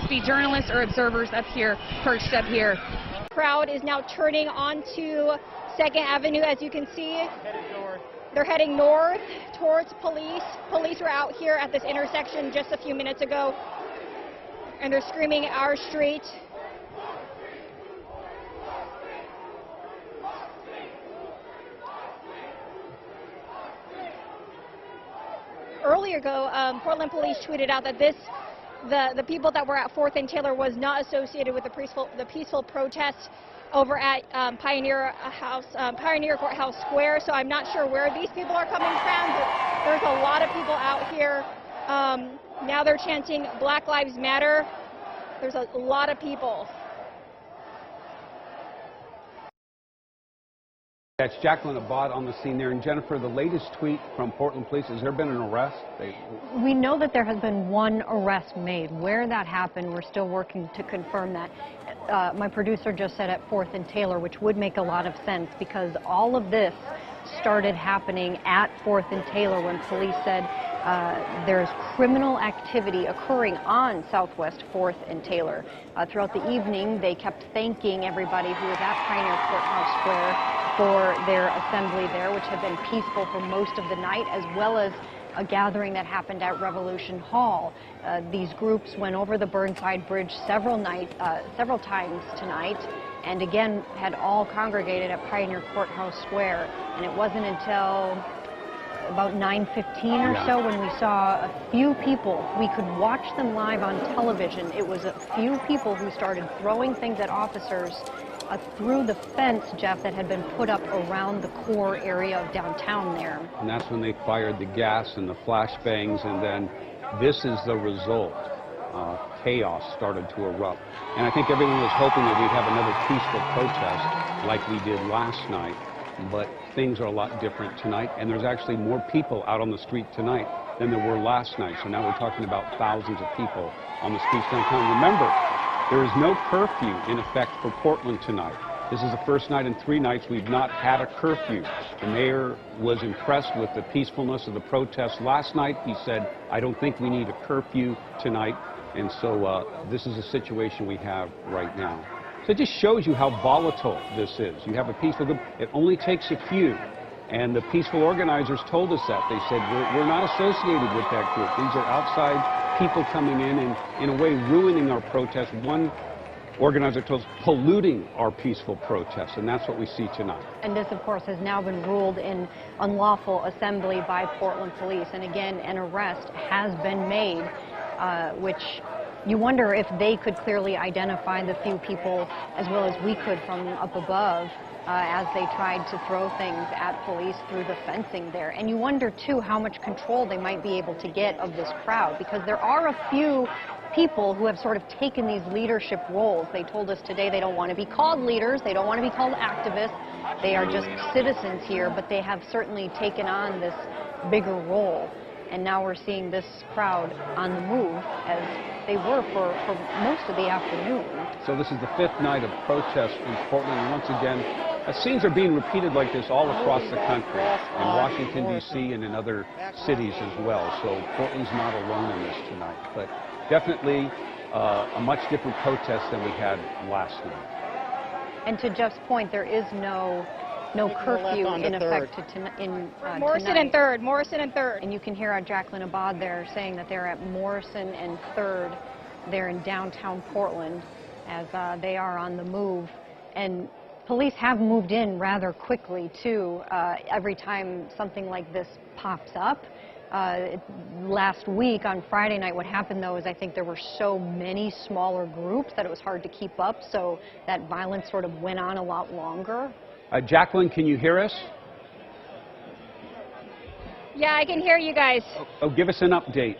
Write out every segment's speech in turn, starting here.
just be journalists or observers up here, perched up here. The crowd is now turning onto 2nd Avenue, as you can see. They're heading north towards police. Police were out here at this intersection just a few minutes ago, and they're screaming our street. Earlier ago, Portland police tweeted out that the people that were at 4th and Taylor was not associated with the peaceful protest over at Pioneer Courthouse Square. So I'm not sure where these people are coming from, but there's a lot of people out here. Now they're chanting Black Lives Matter. There's a lot of people. That's Jacqueline Abad on the scene there. And Jennifer, the latest tweet from Portland Police, has there been an arrest? We know that there has been one arrest made. Where that happened, we're still working to confirm that. My producer just said at 4th and Taylor, which would make a lot of sense because all of this started happening at 4th and Taylor when police said there's criminal activity occurring on Southwest 4th and Taylor. Throughout the evening, they kept thanking everybody who was at Pioneer Courthouse Square for their assembly there, which had been peaceful for most of the night, as well as a gathering that happened at Revolution Hall. These groups went over the Burnside Bridge several times tonight, and again had all congregated at Pioneer Courthouse Square. And it wasn't until about 9:15 or so when we saw a few people. We could watch them live on television. It was a few people who started throwing things at officers through the fence, Jeff, that had been put up around the core area of downtown there. And that's when they fired the gas and the flashbangs, and then this is the result. Chaos started to erupt. And I think everyone was hoping that we'd have another peaceful protest like we did last night, but things are a lot different tonight, and there's actually more people out on the street tonight than there were last night. So now we're talking about thousands of people on the streets downtown. Remember, there is no curfew in effect for Portland tonight. This is the first night in 3 nights we've not had a curfew. The mayor was impressed with the peacefulness of the protest last night. He said, I don't think we need a curfew tonight. And so this is a situation we have right now. So it just shows you how volatile this is. You have a peaceful group. It only takes a few. And the peaceful organizers told us that. They said, we're not associated with that group. These are outside people coming in and, in a way, ruining our protest. One organizer told us, polluting our peaceful protest, and that's what we see tonight. And this, of course, has now been ruled in unlawful assembly by Portland police. And again, an arrest has been made, which you wonder if they could clearly identify the few people as well as we could from up above as they tried to throw things at police through the fencing there. And you wonder, too, how much control they might be able to get of this crowd, because there are a few people who have sort of taken these leadership roles. They told us today they don't want to be called leaders, they don't want to be called activists, they are just citizens here, but they have certainly taken on this bigger role. And now we're seeing this crowd on the move, as they were for most of the afternoon. So this is the 5th night of protests in Portland, and once again, scenes are being repeated like this all across the country, in Washington, D.C., and in other cities as well. So Portland's not alone in this tonight, but definitely a much different protest than we had last night. And to Jeff's point, there is no curfew in effect Morrison and 3rd. Morrison and 3rd. And you can hear Jacqueline Abad there saying that they're at Morrison and 3rd there in downtown Portland as they are on the move. And police have moved in rather quickly, too, every time something like this pops up. Last week on Friday night, what happened, though, is I think there were so many smaller groups that it was hard to keep up, so that violence sort of went on a lot longer. Jacqueline, can you hear us? Yeah, I can hear you guys. Give us an update.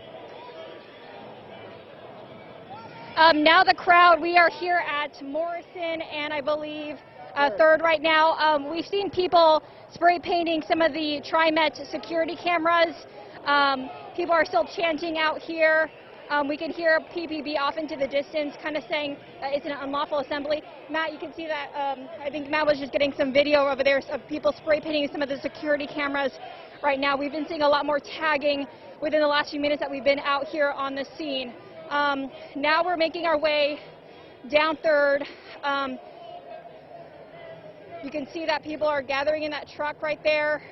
Now the crowd, we are here at Morrison and I believe 3rd right now. We've seen people spray painting some of the TriMet security cameras. People are still chanting out here. We can hear PPB off into the distance, kind of saying it's an unlawful assembly. Matt, you can see that. I think Matt was just getting some video over there of people spray painting some of the security cameras right now. We've been seeing a lot more tagging within the last few minutes that we've been out here on the scene. Now we're making our way down 3rd. You can see that people are gathering in that truck right there.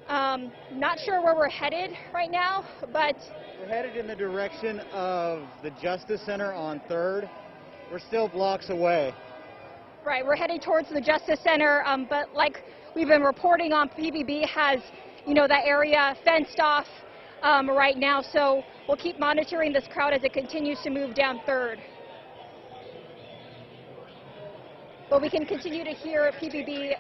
Not sure where we're headed right now, but we're headed in the direction of the Justice Center on 3rd. We're still blocks away. Right, we're heading towards the Justice Center, but like we've been reporting on, PBB has, that area fenced off right now, so we'll keep monitoring this crowd as it continues to move down 3rd. But we can continue to hear PBB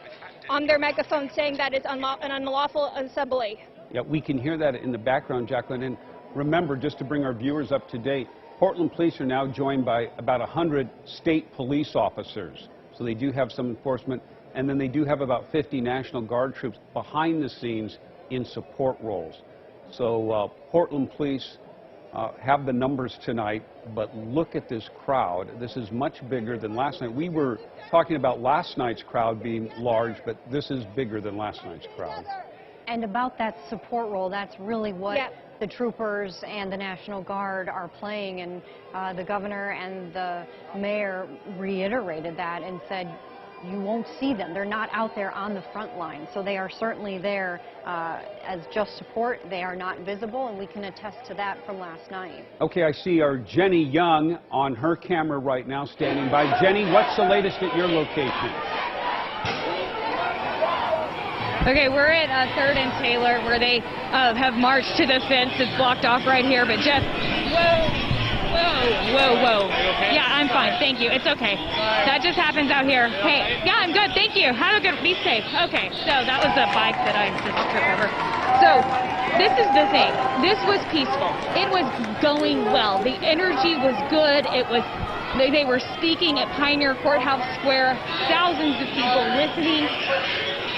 on their megaphone saying that it's an unlawful assembly. Yeah, we can hear that in the background, Jacqueline. And remember, just to bring our viewers up to date, Portland police are now joined by about 100 state police officers. So they do have some enforcement. And then they do have about 50 National Guard troops behind the scenes in support roles. So Portland police have the numbers tonight, but look at this crowd. This is much bigger than last night. We were talking about last night's crowd being large, but this is bigger than last night's crowd. And about that support role, that's really what the troopers and the National Guard are playing. And the governor and the mayor reiterated that and said, you won't see them. They're not out there on the front line. So they are certainly there as just support. They are not visible, and we can attest to that from last night. Okay, I see our Jenny Young on her camera right now standing by. Jenny, what's the latest at your location? Okay, we're at 3rd and Taylor, where they have marched to the fence. It's blocked off right here, but Jeff, whoa. Okay? Yeah, I'm fine, thank you. It's okay. That just happens out here. Hey, yeah, I'm good, thank you. Have a good, be safe. Okay, so that was a bike that I just tripped over. So, this is the thing. This was peaceful. It was going well. The energy was good. It was, they were speaking at Pioneer Courthouse Square. Thousands of people listening.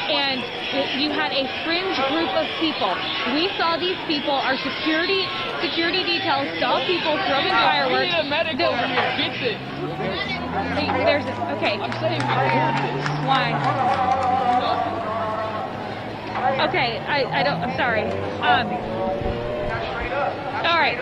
And you had a fringe group of people. We saw these people, our security details saw people throwing fireworks. We need a medic over here. Fix it. Okay. I'm saying we heard this. Why? Okay, I'm sorry. All right.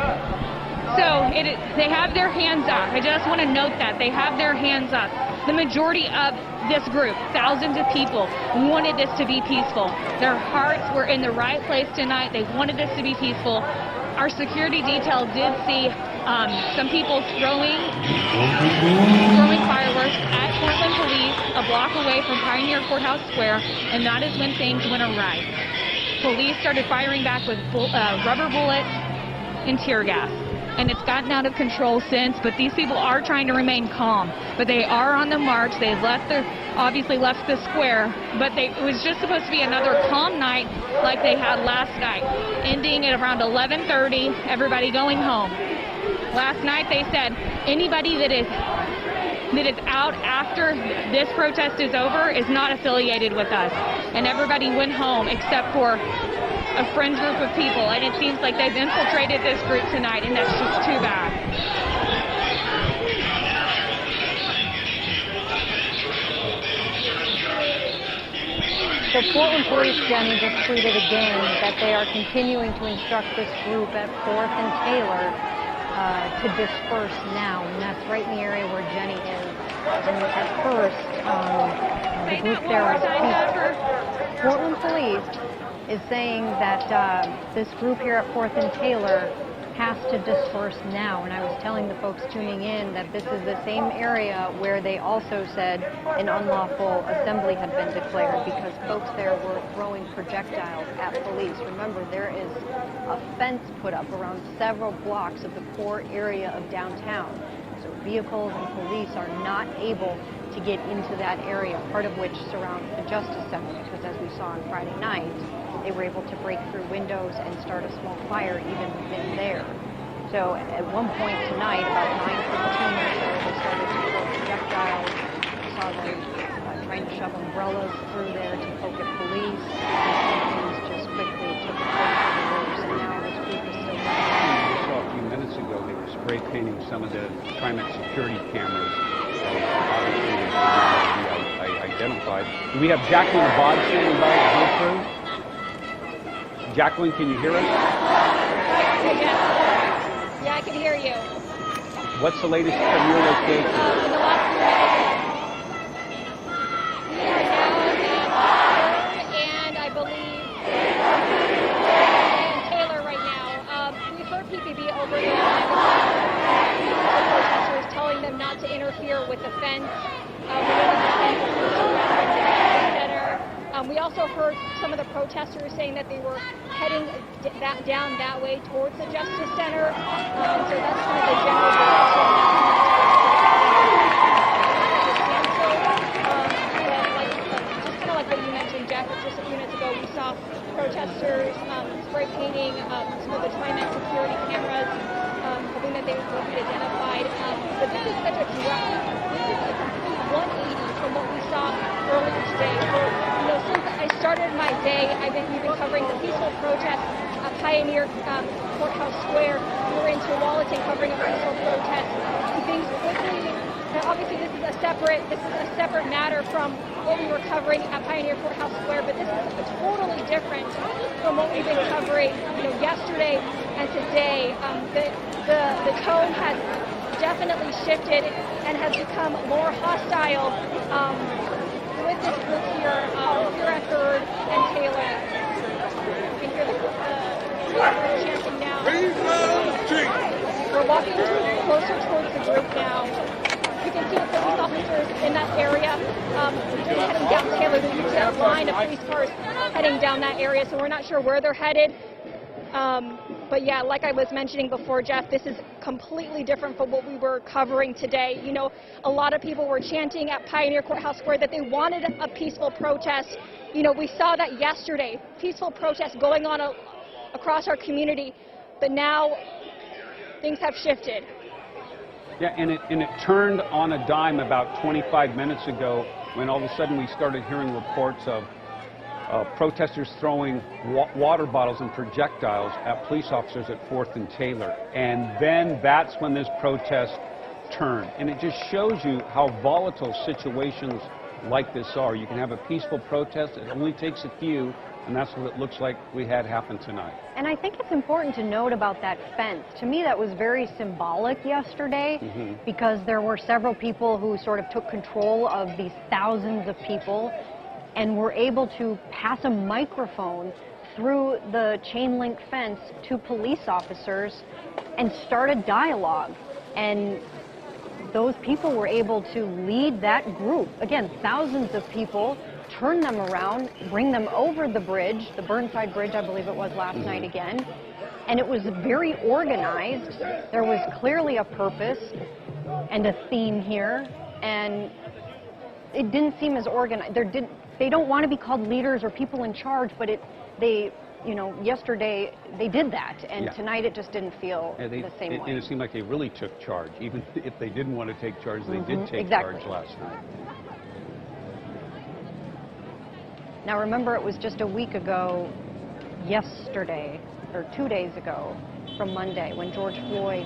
So they have their hands up. I just want to note that they have their hands up. The majority of this group, thousands of people, wanted this to be peaceful. Their hearts were in the right place tonight. They wanted this to be peaceful. Our security detail did see some people throwing fireworks at Portland Police a block away from Pioneer Courthouse Square, and that is when things went awry. Police started firing back with rubber bullets and tear gas. And it's gotten out of control since, but these people are trying to remain calm. But they are on the march. They obviously left the square, but it was just supposed to be another calm night like they had last night, ending at around 11:30, everybody going home. Last night they said anybody that is out after this protest is over is not affiliated with us. And everybody went home except for a fringe group of people, and it seems like they've infiltrated this group tonight, and that's just too bad. So Portland Police, Jenny, just tweeted again that they are continuing to instruct this group at 4th and Taylor to disperse now, and that's right in the area where Jenny is. And at first, the group there was peaceful. Portland Police is saying that this group here at 4th and Taylor has to disperse now. And I was telling the folks tuning in that this is the same area where they also said an unlawful assembly had been declared because folks there were throwing projectiles at police. Remember, there is a fence put up around several blocks of the core area of downtown. So vehicles and police are not able to get into that area, part of which surrounds the Justice Center, because as we saw on Friday night, they were able to break through windows and start a small fire even within there. So at one point tonight, about 9:15 or so, they started to throw projectiles. We saw them trying to shove umbrellas through there to poke at police. And police just quickly took the ropes, and now this group is still running. We saw a few minutes ago they were spray painting some of the TriMet security cameras. Obviously, I identified. We have Jacqueline Abad standing by with her crew. Jacqueline, can you hear us? Yeah, I can hear you. What's the latest from your location? In the last few minutes, we are now at 3rd and I believe in Taylor right now. We've heard PPB over the line with protesters telling them not to interfere with the fence. We also heard some of the protesters saying that they were heading down that way towards the Justice Center. So that's kind of the general direction. Just kind of like what you mentioned, Jeff, just a few minutes ago, we saw protesters spray painting some of the TriMet security cameras, hoping that they would be identified. But this is such a complete 180 from what we saw earlier today. Since I started my day, we've been covering the peaceful protest at Pioneer Courthouse Square. We were in Tualatin covering a peaceful protest. Things quickly. Obviously, this is a separate matter from what we were covering at Pioneer Courthouse Square, but this is totally different from what we've been covering, yesterday and today. The tone has definitely shifted and has become more hostile with this group here at 3rd and Taylor. You can hear the chanting now. We're walking closer towards the group now. You can see the police officers in that area just heading down Taylor. There's usually a line of police cars heading down that area, so we're not sure where they're headed. But yeah, like I was mentioning before, Jeff, this is completely different from what we were covering today. A lot of people were chanting at Pioneer Courthouse Square that they wanted a peaceful protest. We saw that yesterday, peaceful protests going on across our community, but now things have shifted. Yeah, and it turned on a dime about 25 minutes ago when all of a sudden we started hearing reports of protesters throwing water bottles and projectiles at police officers at 4th and Taylor. And then that's when this protest turned. And it just shows you how volatile situations like this are. You can have a peaceful protest. It only takes a few, and that's what it looks like we had happen tonight. And I think it's important to note about that fence. To me, that was very symbolic yesterday because there were several people who sort of took control of these thousands of people and were able to pass a microphone through the chain link fence to police officers and start a dialogue. And those people were able to lead that group. Again, thousands of people, turn them around, bring them over the bridge, the Burnside Bridge, I believe it was last night again. And it was very organized. There was clearly a purpose and a theme here. And it didn't seem as organized. They don't want to be called leaders or people in charge, but yesterday they did that, and tonight it just didn't feel the same way. And it seemed like they really took charge. Even if they didn't want to take charge, they did take charge last night. Now remember, it was just a week ago, yesterday, or 2 days ago, from Monday, when George Floyd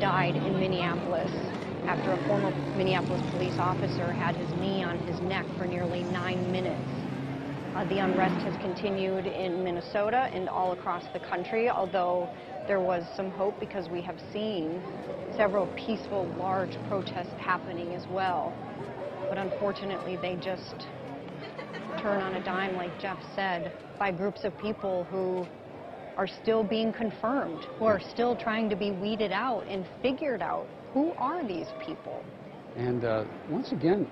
died in Minneapolis, after a former Minneapolis police officer had his knee on his neck for nearly 9 minutes. The unrest has continued in Minnesota and all across the country, although there was some hope because we have seen several peaceful, large protests happening as well. But unfortunately, they just turn on a dime, like Jeff said, by groups of people who are still being confirmed, who are still trying to be weeded out and figured out. Who are these people? And once again,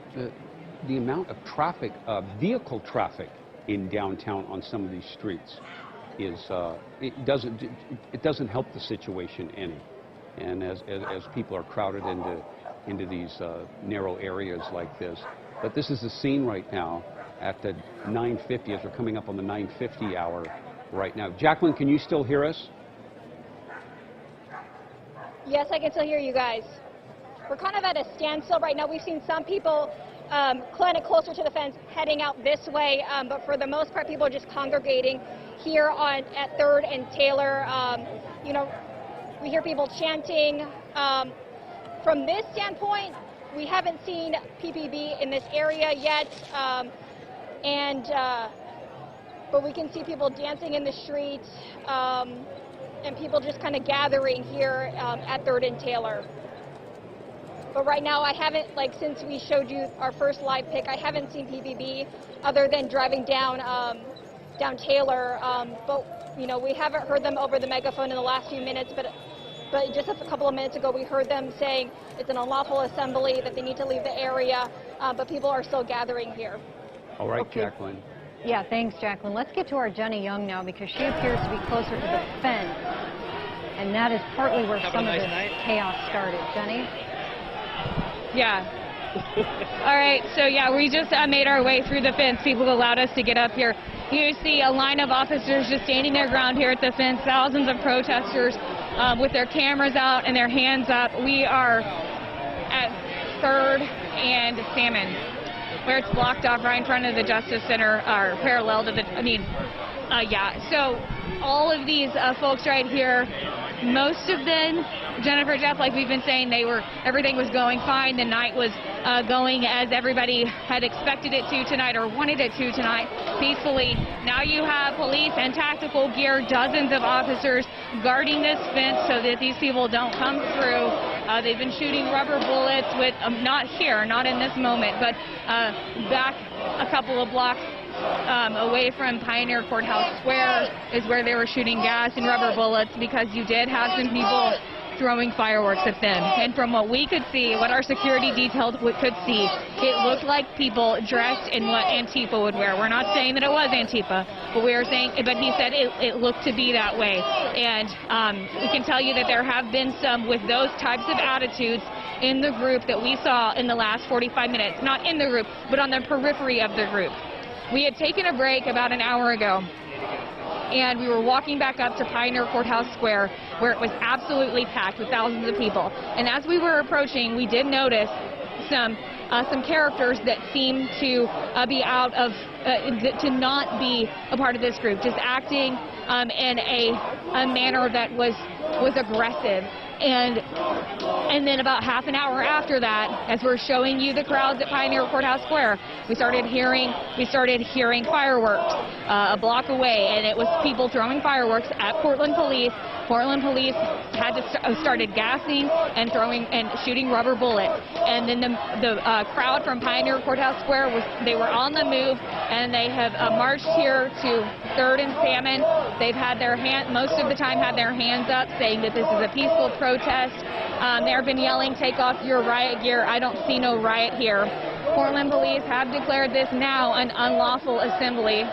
the amount of traffic, vehicle traffic in downtown on some of these streets is, it doesn't help the situation any. And as people are crowded into these narrow areas like this. But this is the scene right now at the 9:50, as we're coming up on the 9:50 hour right now. Jacqueline, can you still hear us? Yes, I can still hear you guys. We're kind of at a standstill right now. We've seen some people kind of closer to the fence heading out this way, but for the most part, people are just congregating here at 3rd and Taylor. We hear people chanting. From this standpoint, we haven't seen PPB in this area yet, but we can see people dancing in the streets. And people just kind of gathering here at 3rd and Taylor. But right now I haven't, like, since we showed you our first live pick, I haven't seen PPB other than driving down Taylor. But, you know, we haven't heard them over the megaphone in the last few minutes, but just a couple of minutes ago we heard them saying it's an unlawful assembly, that they need to leave the area, but people are still gathering here. All right, Okay. Jacqueline. Yeah, thanks, Jacqueline. Let's get to our Jenny Young now, because she appears to be closer to the fence, and that is partly where some of this chaos started. Jenny? Yeah. All right, so yeah, we just made our way through the fence. People allowed us to get up here. You see a line of officers just standing their ground here at the fence, thousands of protesters with their cameras out and their hands up. We are at 3rd and Salmon, where it's blocked off right in front of the Justice Center, or parallel to the, yeah. So all of these folks right here, most of them, Jennifer, Jeff, like we've been saying, everything was going fine. The night was going as everybody had expected it to tonight, or wanted it to tonight, peacefully. Now you have police and tactical gear, dozens of officers guarding this fence so that these people don't come through. They've been shooting rubber bullets with, not here, not in this moment, but back a couple of blocks away from Pioneer Courthouse Square is where they were shooting gas and rubber bullets, because you did have some people throwing fireworks at them. And from what we could see, what our security detail could see, it looked like people dressed in what Antifa would wear. We're not saying that it was Antifa, but we are saying, but he said it looked to be that way. And we can tell you that there have been some with those types of attitudes in the group that we saw in the last 45 minutes. Not in the group, but on the periphery of the group. We had taken a break about an hour ago, and we were walking back up to Pioneer Courthouse Square, where it was absolutely packed with thousands of people. And as we were approaching, we did notice some characters that seemed to be out of, to not be a part of this group, just acting in a manner that was aggressive. And then about half an hour after that, as we're showing you the crowds at Pioneer Courthouse Square, we started hearing fireworks a block away, and it was people throwing fireworks at Portland police. Portland police started gassing and shooting rubber bullets. And then the crowd from Pioneer Courthouse Square they were on the move, and they have marched here to 3rd and Salmon. They've had most of the time had their hands up, saying that this is a peaceful protest. They've been yelling, "Take off your riot gear." I don't see no riot here. Portland police have declared this now an unlawful assembly.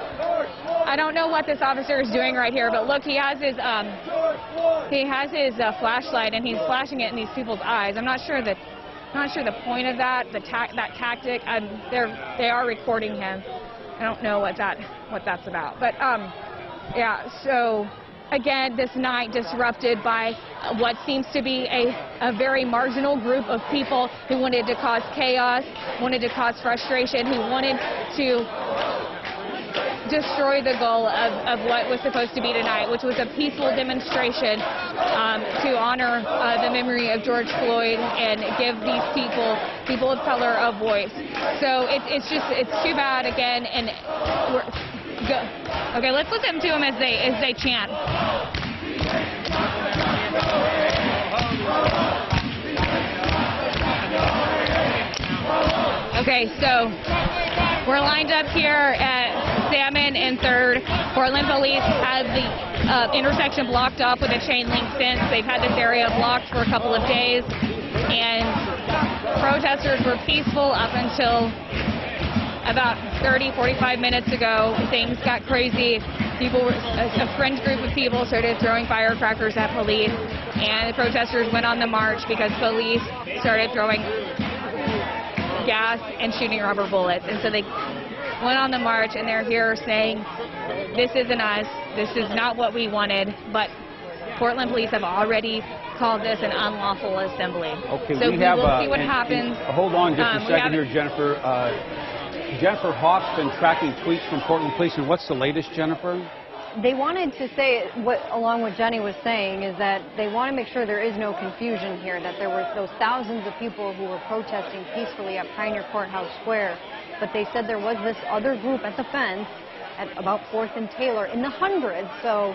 I don't know what this officer is doing right here, but look, he has his flashlight, and he's flashing it in these people's eyes. I'm not sure the point of that tactic. They are recording him. I don't know what that's about, but yeah. So again, this night disrupted by what seems to be a very marginal group of people who wanted to cause chaos, wanted to cause frustration, who wanted to destroy the goal of what was supposed to be tonight, which was a peaceful demonstration to honor the memory of George Floyd and give these people of color, a voice. So it's too bad again, and okay, let's listen to them as they chant. Okay, so we're lined up here at Salmon and 3rd. Portland police had the intersection blocked off with a chain link fence. They've had this area blocked for a couple of days, and protesters were peaceful up until about 30-45 minutes ago. Things got crazy. A fringe group of people started throwing firecrackers at police, and the protesters went on the march because police started throwing gas and shooting rubber bullets. And so they went on the march, and they're here saying, this isn't us, this is not what we wanted, but Portland police have already called this an unlawful assembly. Okay, so we will see what happens. Hold on just a second here, Jennifer. Jennifer Hawk's been tracking tweets from Portland police, and what's the latest, Jennifer? They wanted to say, along what Jenny was saying, is that they want to make sure there is no confusion here, that there were those thousands of people who were protesting peacefully at Pioneer Courthouse Square, but they said there was this other group at the fence at about 4th and Taylor in the hundreds, so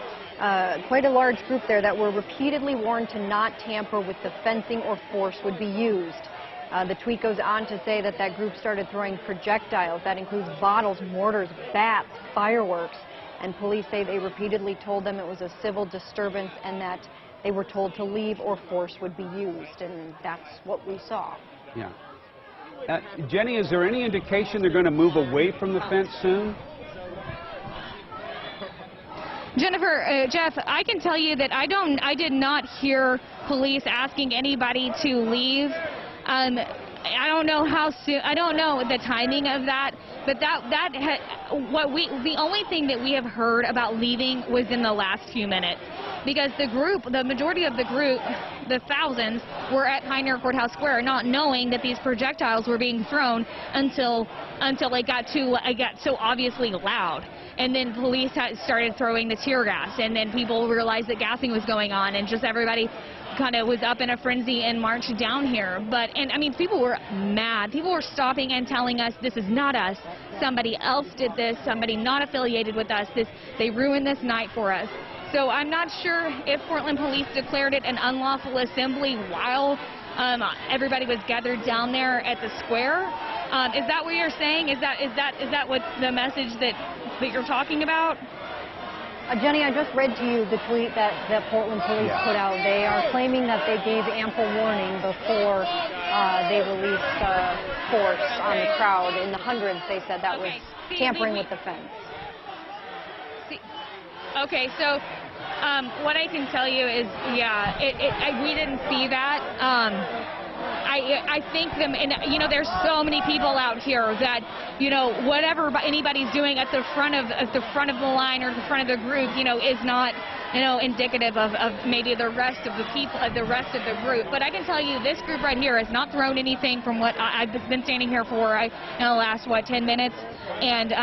quite a large group there that were repeatedly warned to not tamper with the fencing or force would be used. The tweet goes on to say that that group started throwing projectiles. That includes bottles, mortars, bats, fireworks. And police say they repeatedly told them it was a civil disturbance and that they were told to leave or force would be used. And that's what we saw. Yeah. Jenny, is there any indication they're going to move away from the fence soon? Jennifer, Jeff, I can tell you that I did not hear police asking anybody to leave. I don't know how soon. I don't know the timing of that, but the only thing that we have heard about leaving was in the last few minutes, because the majority of the group, the thousands, were at Pioneer Courthouse Square, not knowing that these projectiles were being thrown until it got so obviously loud. And then police started throwing the tear gas, and then people realized that gassing was going on, and just everybody kind of was up in a frenzy and marched down here. And I mean, people were mad. People were stopping and telling us, this is not us. Somebody else did this. Somebody not affiliated with us. They ruined this night for us. So I'm not sure if Portland police declared it an unlawful assembly while everybody was gathered down there at the square. Is that what you're saying? Is that what the message that you're talking about? Jenny, I just read to you the tweet that Portland police put out. They are claiming that they gave ample warning before they released force on the crowd. In the hundreds, they said that was tampering with the fence. Okay, so what I can tell you is, yeah, we didn't see that. I think and there's so many people out here that, whatever anybody's doing at the front of the line or the front of the group, is not, indicative of maybe the rest of the people, the rest of the group. But I can tell you, this group right here has not thrown anything from what I've been standing here for, the last, 10 minutes, and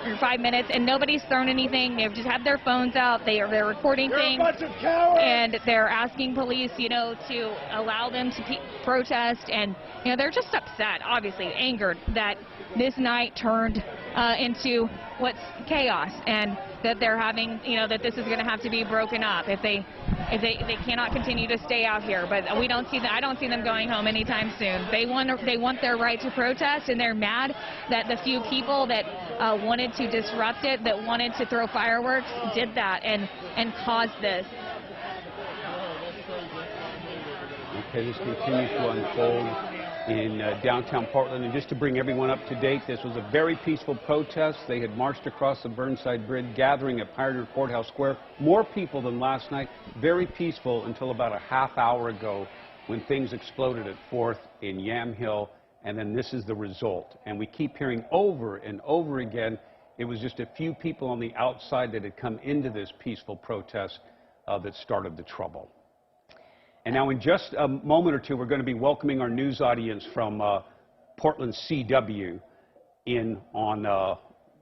or 5 minutes, and nobody's thrown anything. They've just had their phones out. They're recording things, and they're asking police, to allow them to protest, and they're just upset, obviously angered that this night turned into what's chaos, and that they're having, that this is going to have to be broken up if they cannot continue to stay out here. But I don't see them going home anytime soon. They want their right to protest, and they're mad that the few people that wanted to disrupt it, that wanted to throw fireworks, did that and caused this. Okay, this continues to unfold in downtown Portland. And just to bring everyone up to date, this was a very peaceful protest. They had marched across the Burnside Bridge, gathering at Pioneer Courthouse Square. More people than last night. Very peaceful until about a half hour ago when things exploded at 4th in Yamhill. And then this is the result. And we keep hearing over and over again, it was just a few people on the outside that had come into this peaceful protest that started the trouble. And now in just a moment or two, we're going to be welcoming our news audience from Portland CW in on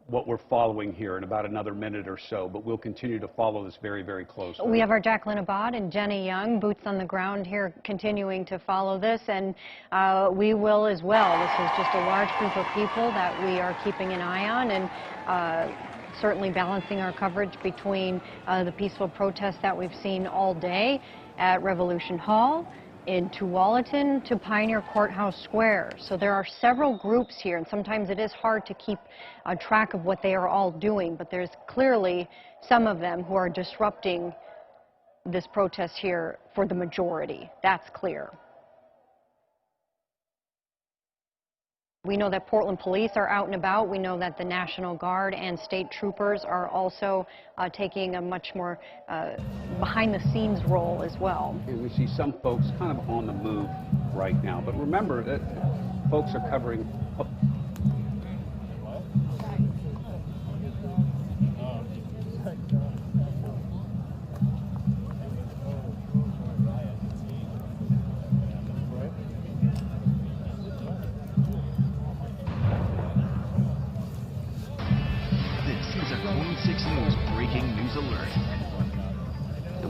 what we're following here in about another minute or so. But we'll continue to follow this very, very closely. We have our Jacqueline Abad and Jenny Young, boots on the ground here, continuing to follow this. And we will as well. This is just a large group of people that we are keeping an eye on, and certainly balancing our coverage between the peaceful protests that we've seen all day at Revolution Hall, in Tualatin, to Pioneer Courthouse Square. So there are several groups here, and sometimes it is hard to keep track of what they are all doing, but there's clearly some of them who are disrupting this protest here for the majority. That's clear. We know that Portland police are out and about. We know that the National Guard and state troopers are also taking a much more behind-the-scenes role as well. And we see some folks kind of on the move right now. But remember that folks are covering...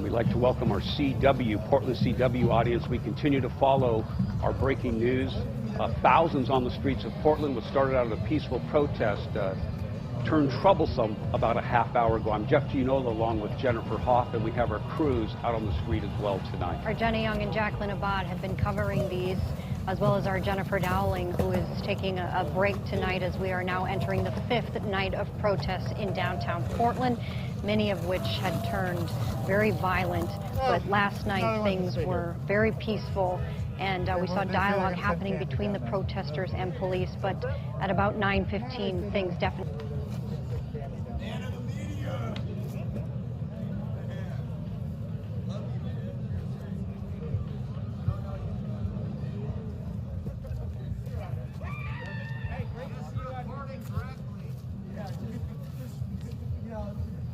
We'd like to welcome our CW, Portland CW audience. We continue to follow our breaking news. Thousands on the streets of Portland. What started out as a peaceful protest turned troublesome about a half hour ago. I'm Jeff Gianola along with Jennifer Hoff, and we have our crews out on the street as well tonight. Our Jenny Young and Jacqueline Abad have been covering these as well as our Jennifer Dowling, who is taking a break tonight as we are now entering the 5th night of protests in downtown Portland, many of which had turned very violent. But last night things were very peaceful, and we saw dialogue happening between the protesters and police. But at about 9:15, things definitely...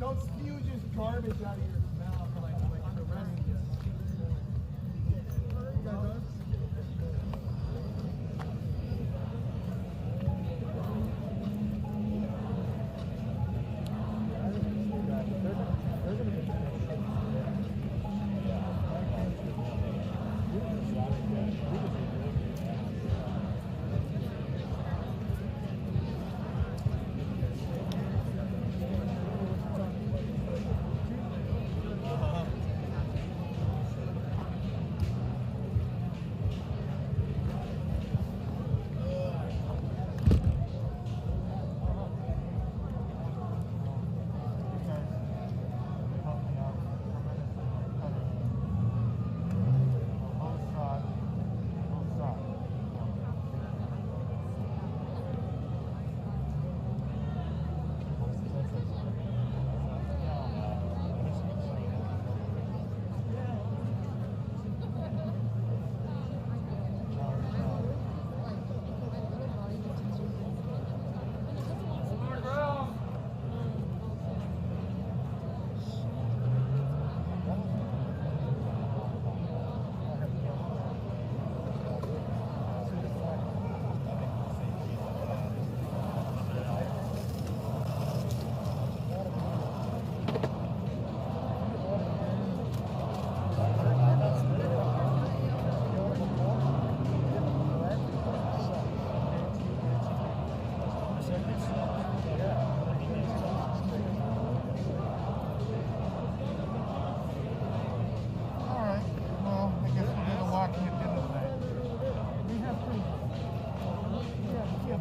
Don't spew just garbage out of your mouth like the rest of you.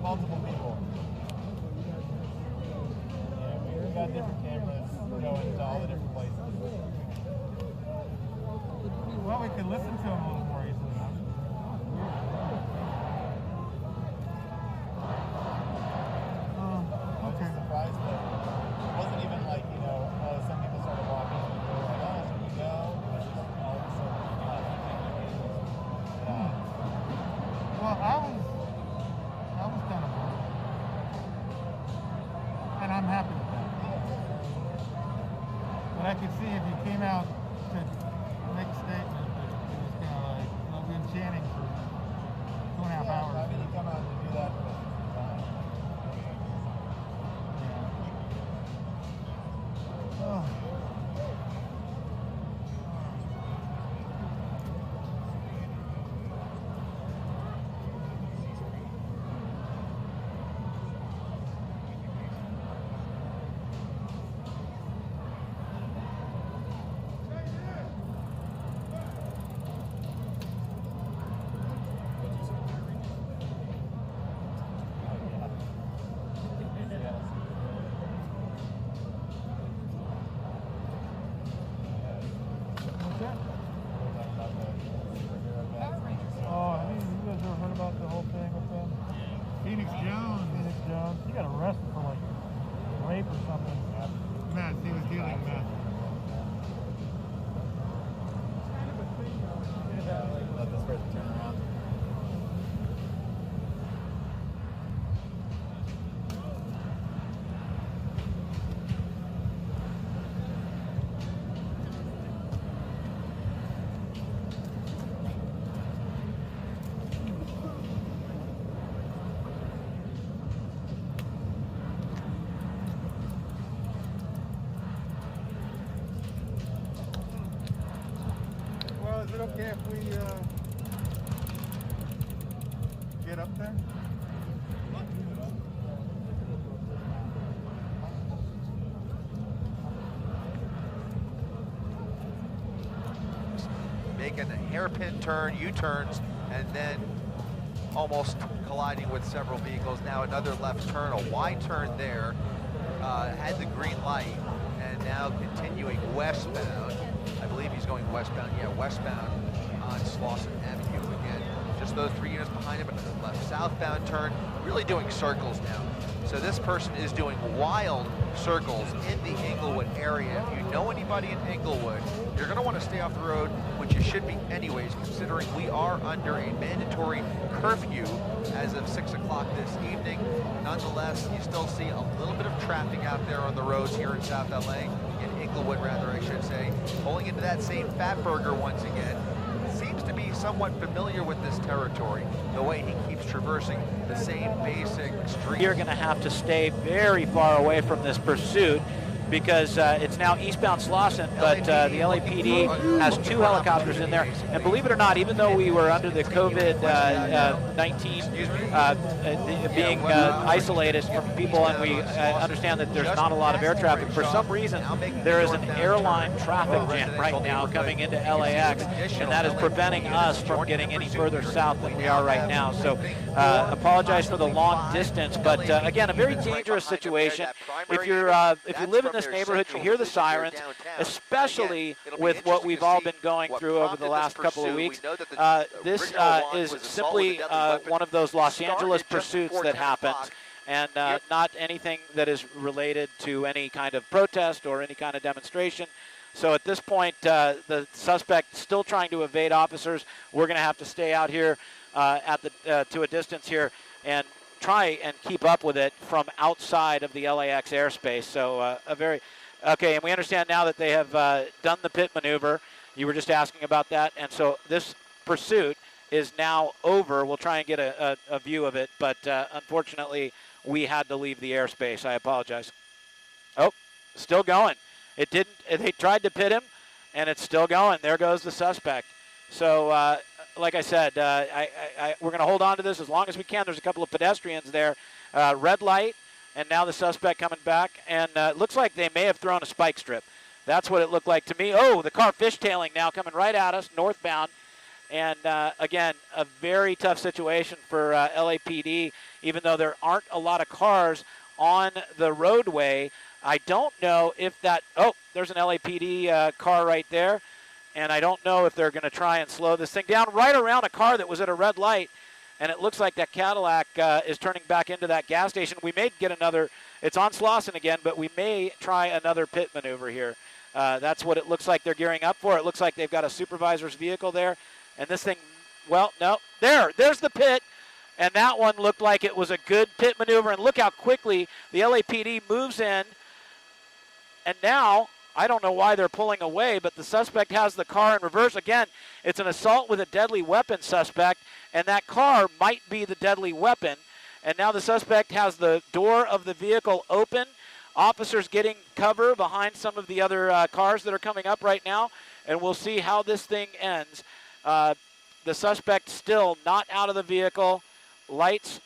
Multiple people. Yeah, we've got different cameras going to all the different places. Well, we could listen to them a little more easily. Okay. I was surprised that it wasn't even like, some people started walking and they were like, oh, should we go? It was just all of a sudden, well, I was kind of bored. And I'm happy with that. But I could see if you came out to make a statement that it was kind of like, we've been chanting for 2.5 hours. I mean, you come out to do that, but fine. Yeah. Oh. Phoenix Jones. He got arrested for like rape or something. Meth. He was dealing meth. Let this person turn around. Is it okay if we get up there? Making a hairpin turn, U-turns, and then almost colliding with several vehicles. Now another left turn, a wide turn there, had the green light, and now continuing westbound. I believe he's going westbound, yeah, westbound on Slauson Avenue again. Just those 3 units behind him, another left southbound turn, really doing circles now. So this person is doing wild circles in the Englewood area. If you know anybody in Englewood, you're going to want to stay off the road, which you should be anyways, considering we are under a mandatory curfew as of 6 o'clock this evening. Nonetheless, you still see a little bit of traffic out there on the roads here in South LA, in Englewood rather, I should say, pulling into that same Fatburger once again. Seems to be somewhat familiar with this territory, the way he keeps traversing the same basic street. You're going to have to stay very far away from this pursuit because it's now eastbound Slauson, but the LAPD has 2 helicopters in there. And believe it or not, even though we were under the COVID-19 being isolated from people, and we understand that there's not a lot of air traffic, for some reason there is an airline traffic jam right now coming into LAX, and that is preventing us from getting any further south than we are right now. So apologize for the long distance, but again, a very dangerous situation. If you live in this neighborhood, you hear the sirens, especially with what we've all been going through over the last couple of weeks. This is simply one of those Los Angeles pursuits that happens, and not anything that is related to any kind of protest or any kind of demonstration. So at this point, the suspect still trying to evade officers. We're going to have to stay out here to a distance here and try and keep up with it from outside of the LAX airspace. So okay, and we understand now that they have done the pit maneuver. You were just asking about that, and so this pursuit is now over. We'll try and get a view of it, but unfortunately, we had to leave the airspace. I apologize. Oh, still going. It didn't. They tried to pit him, and it's still going. There goes the suspect. So, like I said, we're going to hold on to this as long as we can. There's a couple of pedestrians there. Red light, and now the suspect coming back. And it looks like they may have thrown a spike strip. That's what it looked like to me. Oh, the car fishtailing now, coming right at us, northbound. And, again, a very tough situation for LAPD, even though there aren't a lot of cars on the roadway. I don't know if that – oh, there's an LAPD car right there. And I don't know if they're going to try and slow this thing down right around a car that was at a red light. And it looks like that Cadillac is turning back into that gas station. We may get another – it's on Slauson again, but we may try another pit maneuver here. That's what it looks like they're gearing up for. It looks like they've got a supervisor's vehicle there. And this thing – well, no. There's the pit. And that one looked like it was a good pit maneuver. And look how quickly the LAPD moves in. And now – I don't know why they're pulling away, but the suspect has the car in reverse. Again, it's an assault with a deadly weapon suspect, and that car might be the deadly weapon. And now the suspect has the door of the vehicle open. Officers getting cover behind some of the other cars that are coming up right now, and we'll see how this thing ends. The suspect still not out of the vehicle. Lights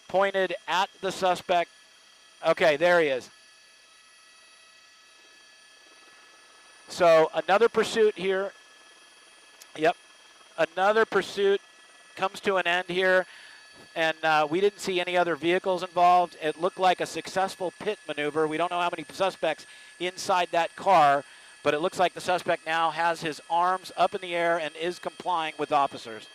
pointed at the suspect. Okay, there he is. So another pursuit here. Yep, another pursuit comes to an end here. And we didn't see any other vehicles involved. It looked like a successful pit maneuver. We don't know how many suspects inside that car, but it looks like the suspect now has his arms up in the air and is complying with officers.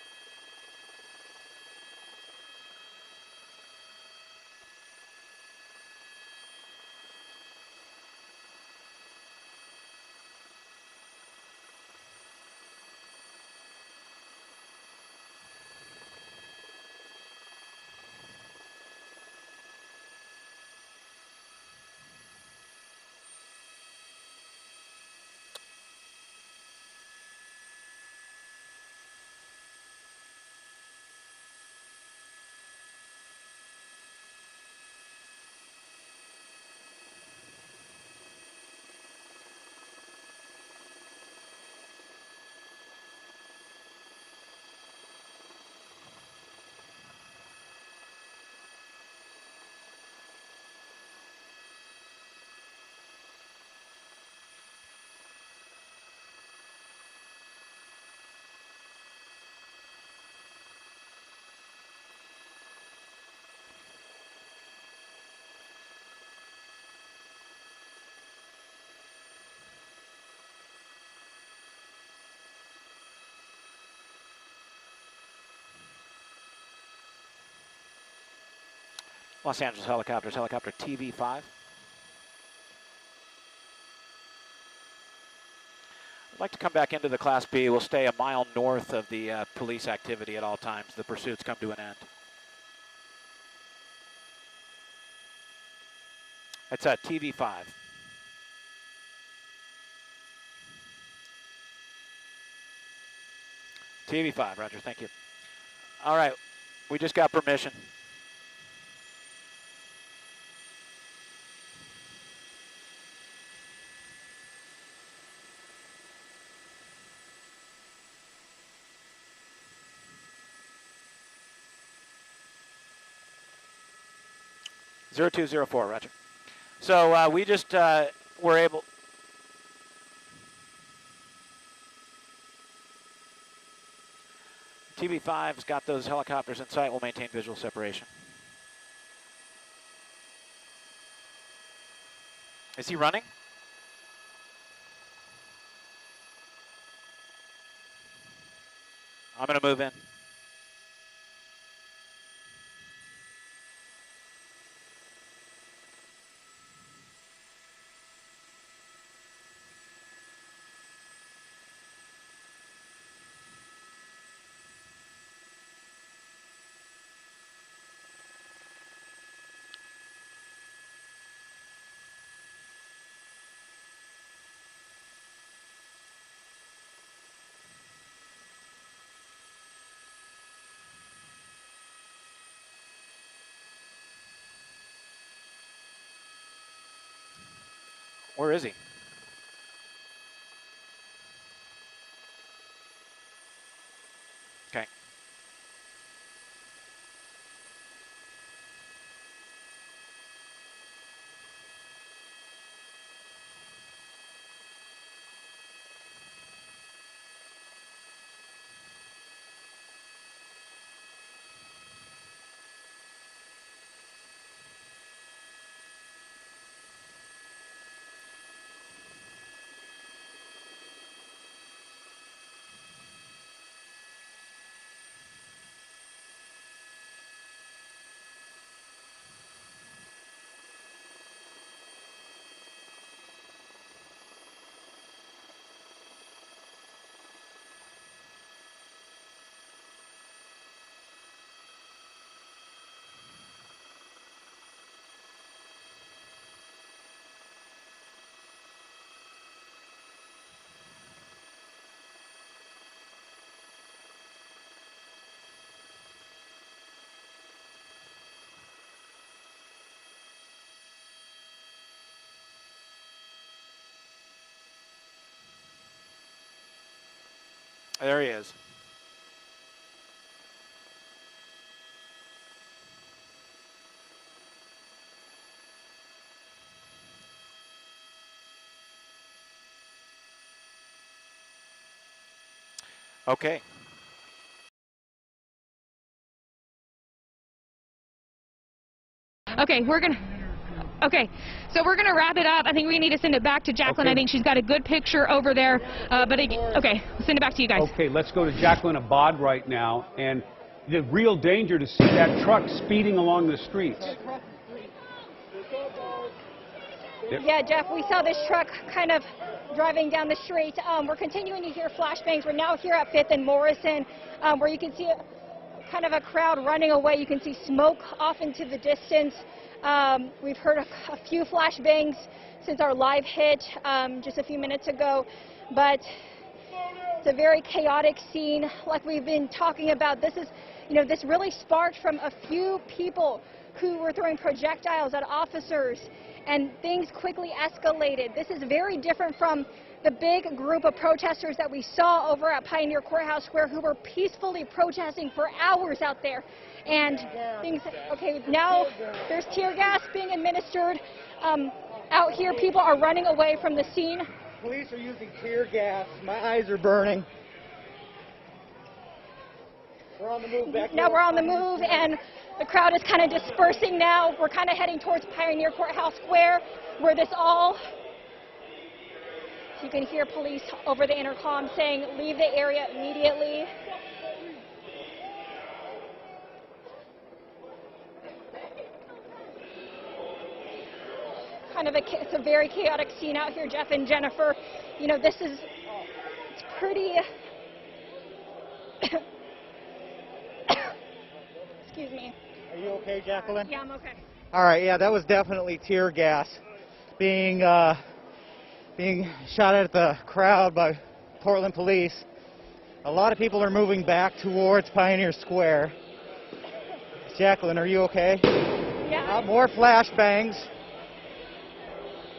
Los Angeles helicopters, helicopter TV5. I'd like to come back into the Class B. We'll stay a mile north of the police activity at all times. The pursuits come to an end. That's TV5. TV5, Roger, thank you. All right, we just got permission. Zero 0204, Roger. So we just were able. TV5's got those helicopters in sight. We'll maintain visual separation. Is he running? I'm going to move in. Where is he? Okay. There he is. Okay. Okay, so we're gonna wrap it up. I think we need to send it back to Jacqueline. Okay. I think she's got a good picture over there. Okay, send it back to you guys. Okay, let's go to Jacqueline Abad right now. And the real danger to see that truck speeding along the streets. Yeah, Jeff, we saw this truck kind of driving down the street. We're continuing to hear flashbangs. We're now here at 5th and Morrison, where you can see kind of a crowd running away. You can see smoke off into the distance. We've heard a few flashbangs since our live hit just a few minutes ago, but it's a very chaotic scene. Like we've been talking about, this really sparked from a few people who were throwing projectiles at officers, and things quickly escalated. This is very different from the big group of protesters that we saw over at Pioneer Courthouse Square, who were peacefully protesting for hours out there. And things, okay, now there's tear gas being administered. Out here, people are running away from the scene. Police are using tear gas. My eyes are burning. We're on the move back now we're on the move, and the crowd is kind of dispersing now. We're kind of heading towards Pioneer Courthouse Square, where this all... You can hear police over the intercom saying, leave the area immediately. kind of it's a very chaotic scene out here, Jeff and Jennifer. You know, it's pretty, excuse me. Are you okay, Jacqueline? Yeah, I'm okay. All right, yeah, that was definitely tear gas being shot at the crowd by Portland police. A lot of people are moving back towards Pioneer Square. Jacqueline, are you okay? Yeah. More flashbangs.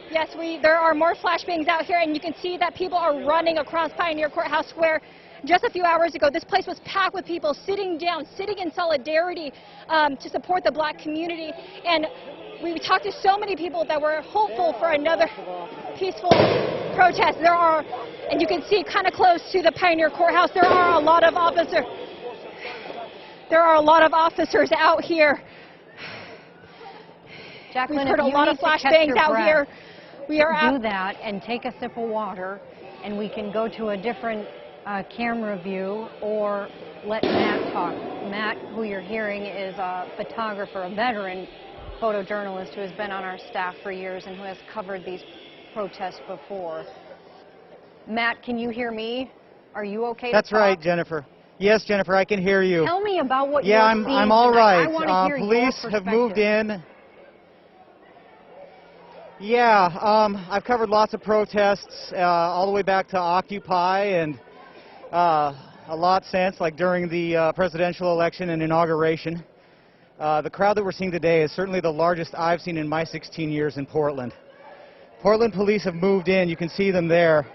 Yes, there are more flashbangs out here, and you can see that people are running across Pioneer Courthouse Square. Just a few hours ago, this place was packed with people sitting down, sitting in solidarity to support the black community. And we talked to so many people that were hopeful for another peaceful protest. There are, and you can see kind of close to the Pioneer Courthouse, there are a lot of officers. There are a lot of officers out here. Jacqueline, we've heard a lot of flashbangs out here. We are do that and take a sip of water, and we can go to a different camera view, or let Matt talk. Matt, who you're hearing, is a photographer, a veteran photojournalist who has been on our staff for years and who has covered these protests before. Matt, can you hear me? Are you okay? That's to talk? right, Jennifer. Yes, Jennifer, I can hear you. Tell me about what yeah, you're seeing I'm all tonight. right. I want to hear police your have moved in. Yeah, I've covered lots of protests all the way back to Occupy, and a lot since, like during the presidential election and inauguration. The crowd that we're seeing today is certainly the largest I've seen in my 16 years in Portland. Portland police have moved in. You can see them there.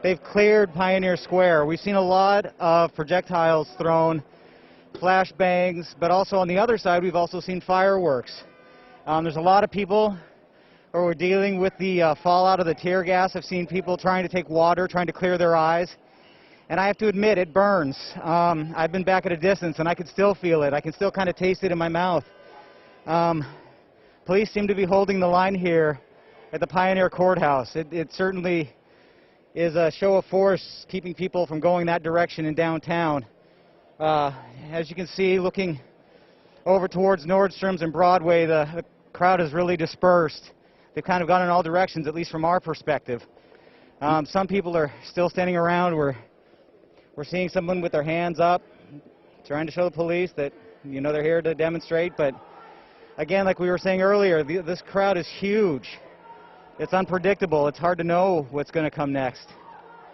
They've cleared Pioneer Square. We've seen a lot of projectiles thrown, flashbangs, but also on the other side we've also seen fireworks. There's a lot of people who are dealing with the fallout of the tear gas. I've seen people trying to take water, trying to clear their eyes. And I have to admit, it burns. I've been back at a distance, and I can still feel it. I can still kind of taste it in my mouth. Police seem to be holding the line here at the Pioneer Courthouse. It certainly is a show of force, keeping people from going that direction in downtown. As you can see, looking over towards Nordstrom's and Broadway, the crowd is really dispersed. They've kind of gone in all directions, at least from our perspective. Some people are still standing around. We're seeing someone with their hands up, trying to show the police that, you know, they're here to demonstrate. But again, like we were saying earlier, this crowd is huge. It's unpredictable. It's hard to know what's going to come next.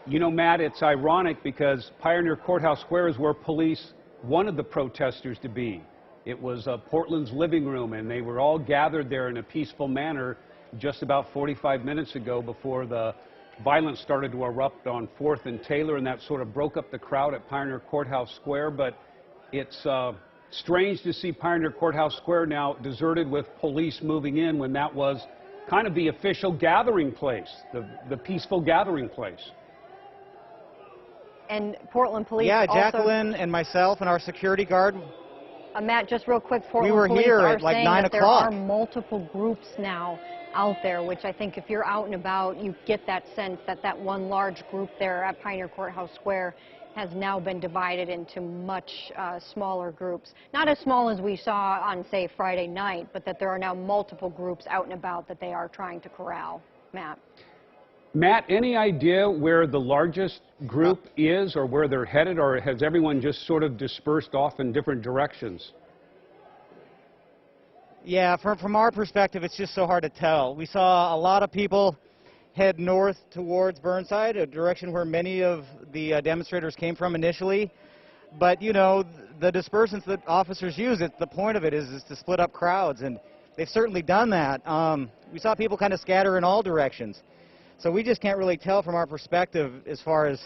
You know, Matt, it's ironic because Pioneer Courthouse Square is where police wanted the protesters to be. It was Portland's living room, and they were all gathered there in a peaceful manner just about 45 minutes ago before the violence started to erupt on 4th and Taylor, and that sort of broke up the crowd at Pioneer Courthouse Square. But it's strange to see Pioneer Courthouse Square now deserted with police moving in when that was kind of the official gathering place, the peaceful gathering place. And Portland police Yeah, also, Jacqueline and myself and our security guard. Matt, just real quick, Portland were police here are at like saying 9 that o'clock. there are multiple groups now out there, which I think if you're out and about, you get that sense that that one large group there at Pioneer Courthouse Square has now been divided into much smaller groups. Not as small as we saw on, say, Friday night, but that there are now multiple groups out and about that they are trying to corral. Matt. Matt, any idea where the largest group is or where they're headed, or has everyone just sort of dispersed off in different directions? Yeah, from our perspective, it's just so hard to tell. We saw a lot of people head north towards Burnside, a direction where many of the demonstrators came from initially. But, you know, the dispersants that officers use, the point of it is to split up crowds, and they've certainly done that. We saw people kind of scatter in all directions. So we just can't really tell from our perspective as far as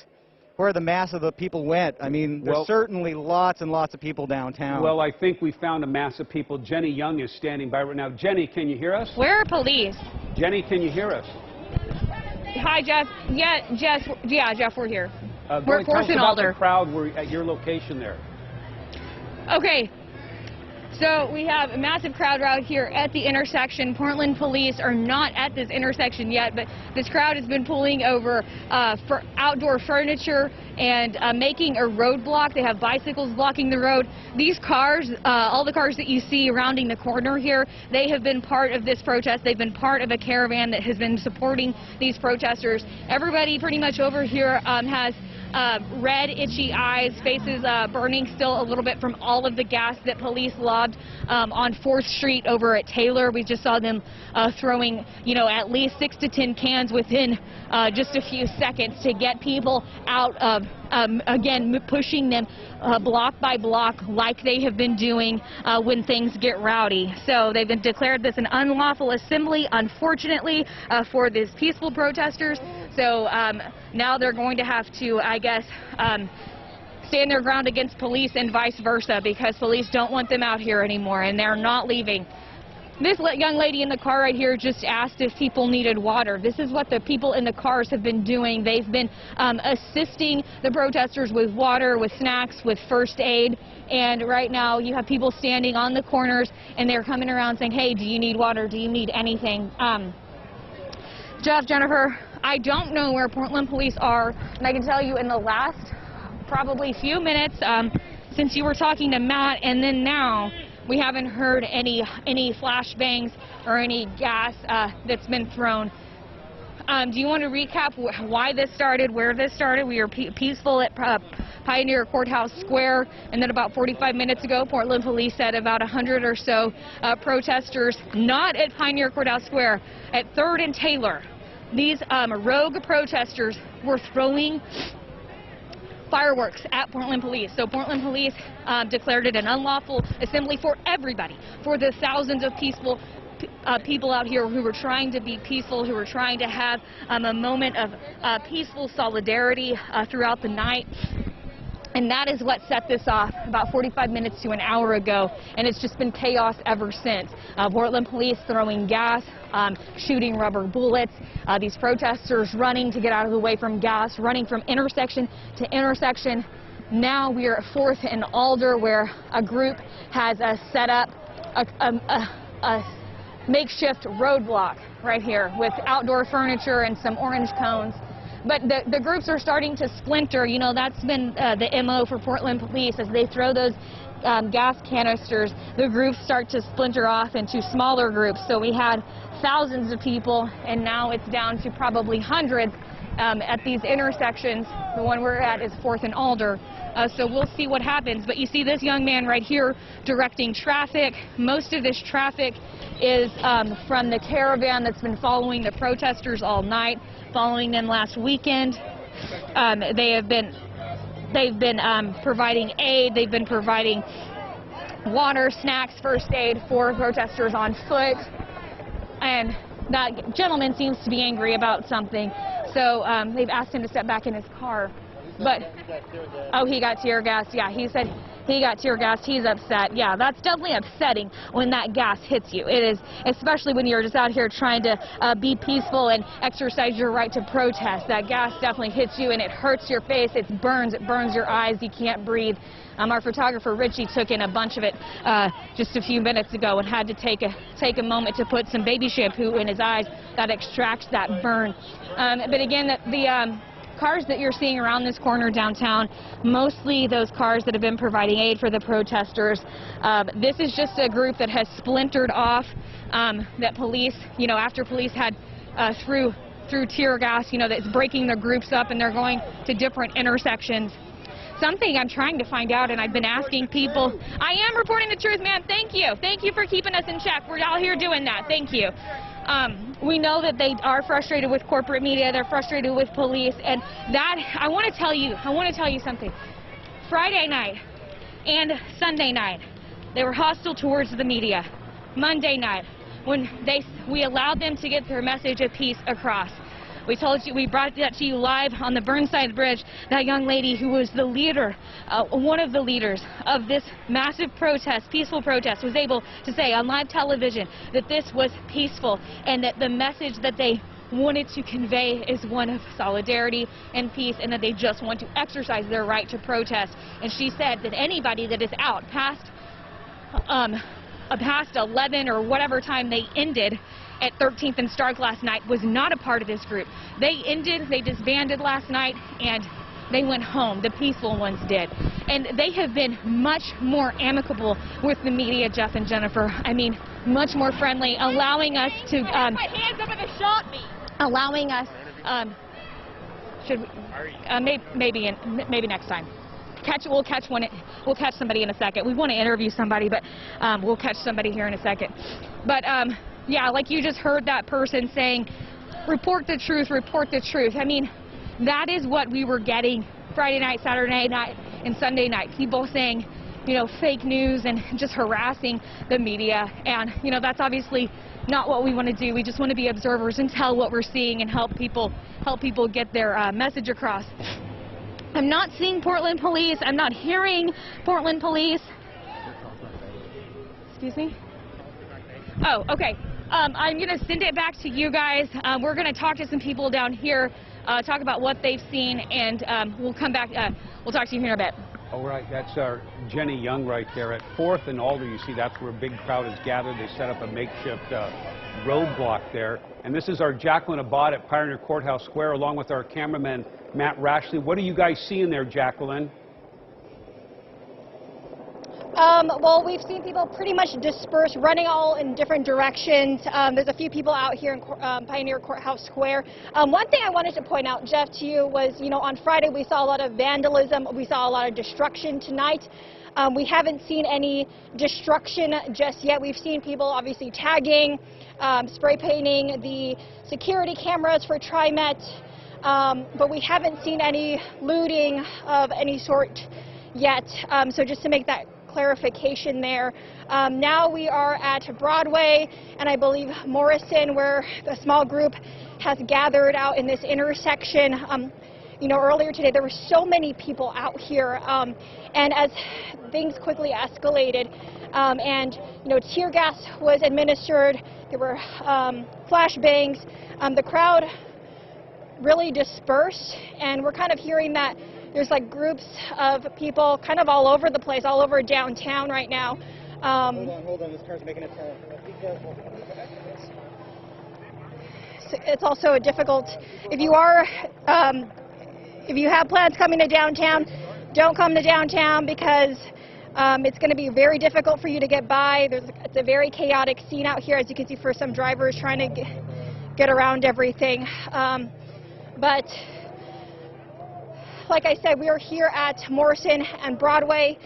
where the mass of the people went. I mean, there's certainly lots and lots of people downtown. Well, I think we found a mass of people. Jenny Young is standing by right now. Jenny, can you hear us? Where are police? Jenny, can you hear us? Hi, Jeff. Yeah, Jeff, we're here. We're at 4th and about Alder. the crowd. We're at your location there. Okay. So we have a massive crowd out here at the intersection. Portland police are not at this intersection yet, but this crowd has been pulling over for outdoor furniture and making a roadblock. They have bicycles blocking the road. These cars, all the cars that you see rounding the corner here, they have been part of this protest. They've been part of a caravan that has been supporting these protesters. Everybody pretty much over here has red, itchy eyes, faces burning still a little bit from all of the gas that police lobbed on 4th Street over at Taylor. We just saw them throwing, at least 6 to 10 cans within just a few seconds to get people out of, again, pushing them block by block like they have been doing when things get rowdy. So they've been declared this an unlawful assembly, unfortunately, for these peaceful protesters. So now they're going to have to, I guess, stand their ground against police and vice versa, because police don't want them out here anymore, and they're not leaving. This young lady in the car right here just asked if people needed water. This is what the people in the cars have been doing. They've been assisting the protesters with water, with snacks, with first aid. And right now you have people standing on the corners, and they're coming around saying, hey, do you need water? Do you need anything? Jeff, Jennifer, I don't know where Portland police are, and I can tell you in the last probably few minutes since you were talking to Matt, and then now, we haven't heard any flashbangs or any gas that's been thrown. Do you want to recap why this started, where this started? We were peaceful at Pioneer Courthouse Square, and then about 45 minutes ago, Portland police said about 100 or so protesters, not at Pioneer Courthouse Square, at 3rd and Taylor. These rogue protesters were throwing fireworks at Portland police. So Portland police declared it an unlawful assembly for everybody, for the thousands of peaceful people out here who were trying to be peaceful, who were trying to have a moment of peaceful solidarity throughout the night. And that is what set this off about 45 minutes to an hour ago, and it's just been chaos ever since. Portland police throwing gas, shooting rubber bullets, these protesters running to get out of the way from gas, running from intersection to intersection. Now we are at 4th and Alder, where a group has set up a makeshift roadblock right here with outdoor furniture and some orange cones. But the groups are starting to splinter. That's been the MO for Portland police. As they throw those gas canisters, the groups start to splinter off into smaller groups. So we had thousands of people, and now it's down to probably hundreds at these intersections. The one we're at is 4th and Alder. So we'll see what happens. But you see this young man right here directing traffic. Most of this traffic is from the caravan that's been following the protesters all night, following them last weekend. They've been providing aid. They've been providing water, snacks, first aid for protesters on foot. And that gentleman seems to be angry about something. So they've asked him to step back in his car. But, oh, he got tear gassed. Yeah, he said he got tear gassed. He's upset. Yeah, that's definitely upsetting when that gas hits you. It is, especially when you're just out here trying to be peaceful and exercise your right to protest. That gas definitely hits you, and it hurts your face. It burns your eyes. You can't breathe. Our photographer Richie took in a bunch of it just a few minutes ago and had to take a moment to put some baby shampoo in his eyes that extracts that burn. But again, the cars that you're seeing around this corner downtown, mostly those cars that have been providing aid for the protesters. This is just a group that has splintered off, that police, after police had through tear gas, that's breaking the groups up, and they're going to different intersections. Something I'm trying to find out, and I've been asking people. I am reporting the truth, ma'am. Thank you. Thank you for keeping us in check. We're out here doing that. Thank you. We know that they are frustrated with corporate media. They're frustrated with police, and that I want to tell you something. Friday night and Sunday night, they were hostile towards the media. Monday night, when we allowed them to get their message of peace across. We brought that to you live on the Burnside Bridge. That young lady who was the leader, one of the leaders of this massive protest, peaceful protest, was able to say on live television that this was peaceful and that the message that they wanted to convey is one of solidarity and peace, and that they just want to exercise their right to protest. And she said that anybody that is out past past 11 or whatever time they ended at 13th and Stark last night was not a part of this group. They disbanded last night, and they went home. The peaceful ones did. And they have been much more amicable with the media, Jeff and Jennifer. I mean, much more friendly, allowing us to... my hands up and they shot me. Allowing us... should we, maybe next time. We'll catch somebody in a second. We want to interview somebody, but we'll catch somebody here in a second. But yeah, like you just heard that person saying, report the truth, report the truth. I mean, that is what we were getting Friday night, Saturday night, and Sunday night. People saying, you know, fake news and just harassing the media. And, you know, that's obviously not what we want to do. We just want to be observers and tell what we're seeing and help people get their message across. I'm not seeing Portland police. I'm not hearing Portland police. Excuse me? Oh, okay. I'm going to send it back to you guys. We're going to talk to some people down here, talk about what they've seen, and we'll come back. We'll talk to you here in a bit. All right, that's our Jenny Young right there. At 4th and Alder, you see that's where a big crowd is gathered. They set up a makeshift roadblock there. And this is our Jacqueline Abad at Pioneer Courthouse Square, along with our cameraman, Matt Rashley. What do you guys see in there, Jacqueline? Well, we've seen people pretty much dispersed, running all in different directions. There's a few people out here in Pioneer Courthouse Square. One thing I wanted to point out, Jeff, to you was, you know, on Friday we saw a lot of vandalism. We saw a lot of destruction tonight. We haven't seen any destruction just yet. We've seen people obviously tagging, spray painting the security cameras for TriMet, but we haven't seen any looting of any sort yet. So just to make that clarification there. Now we are at Broadway and I believe Morrison, where a small group has gathered out in this intersection. You know, earlier today there were so many people out here, and as things quickly escalated, and you know, tear gas was administered, there were flashbangs, the crowd really dispersed, and we're kind of hearing that there's like groups of people kind of all over the place, all over downtown right now. Hold on, this car's making a turn. Be careful. It's also a difficult, if you have plans coming to downtown, don't come to downtown because it's going to be very difficult for you to get by. It's a very chaotic scene out here, as you can see, for some drivers trying to get around everything. But like I said, we are here at Morrison and Broadway.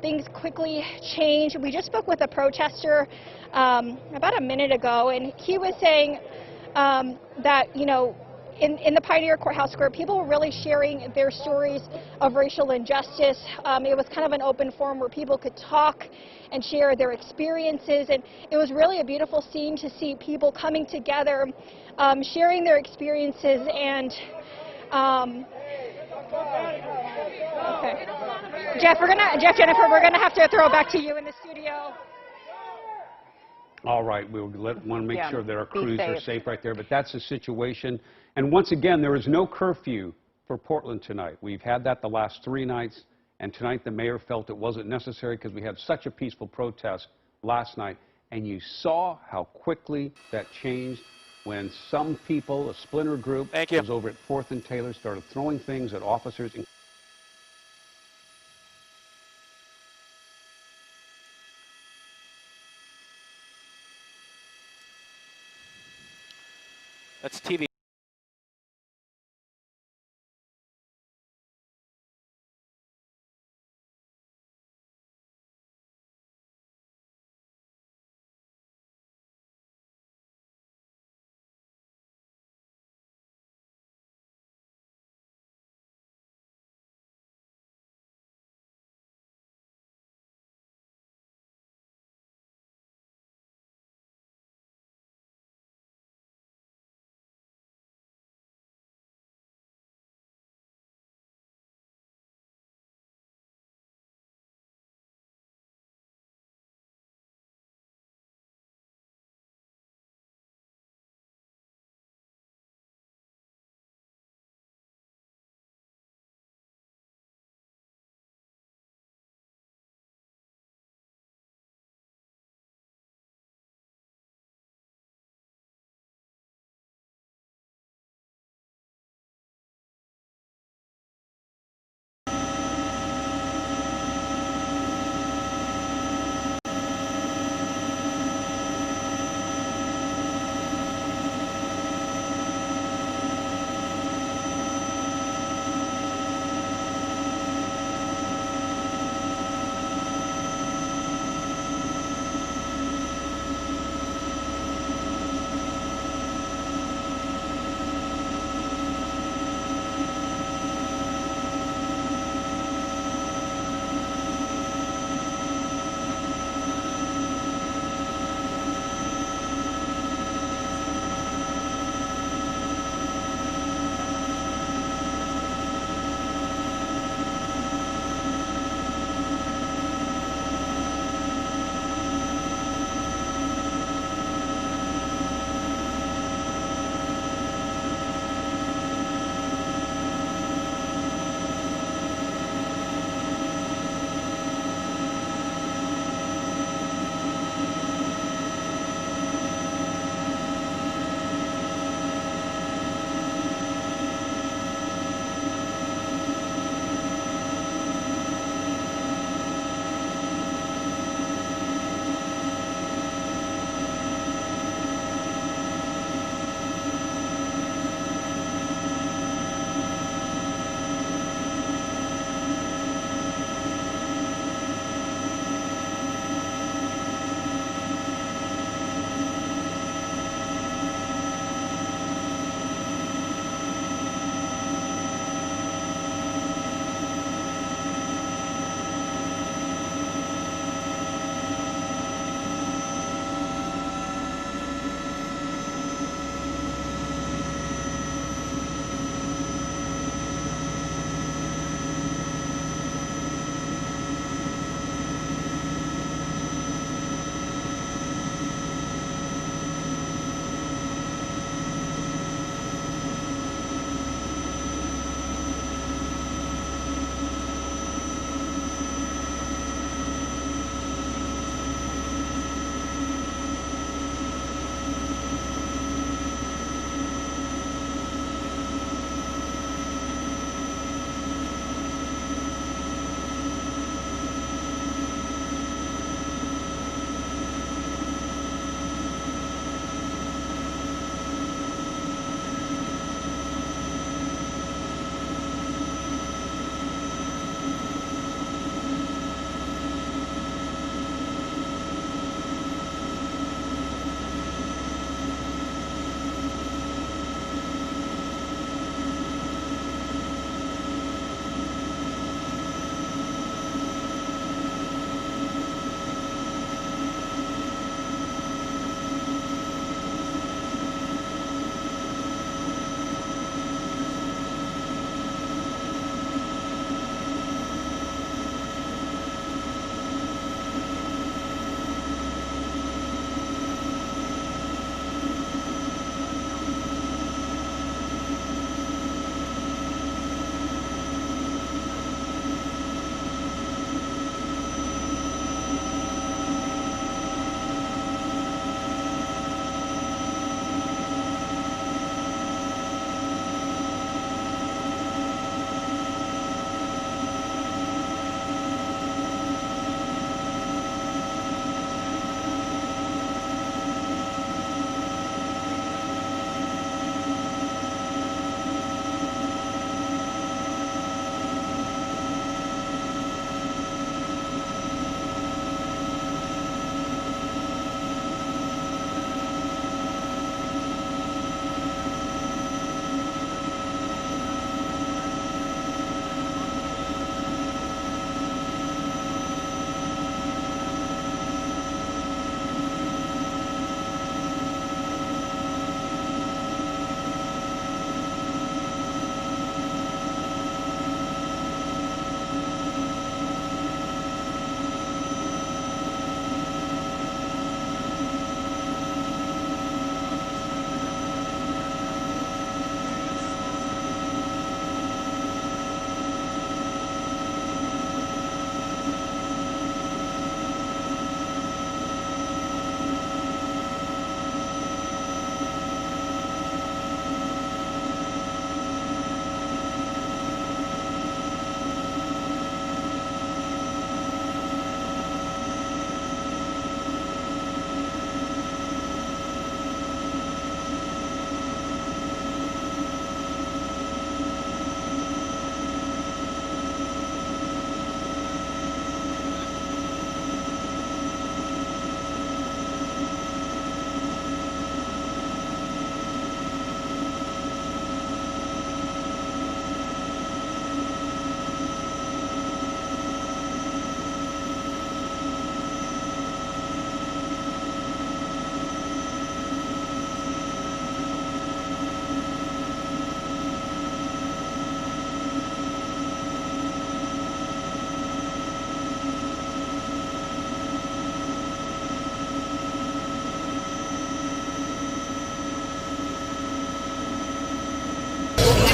Things quickly change. We just spoke with a protester about a minute ago, and he was saying that, you know, in the Pioneer Courthouse Square, people were really sharing their stories of racial injustice. It was kind of an open forum where people could talk and share their experiences, and it was really a beautiful scene to see people coming together, sharing their experiences, and okay. Jennifer, we're gonna have to throw it back to you in the studio. All right, we'll want to make sure that our crews are safe right there, but that's the situation. And once again, there is no curfew for Portland tonight. We've had that the last 3 nights, and tonight the mayor felt it wasn't necessary because we had such a peaceful protest last night. And you saw how quickly that changed when some people, a splinter group, was over at 4th and Taylor, started throwing things at officers. That's TV.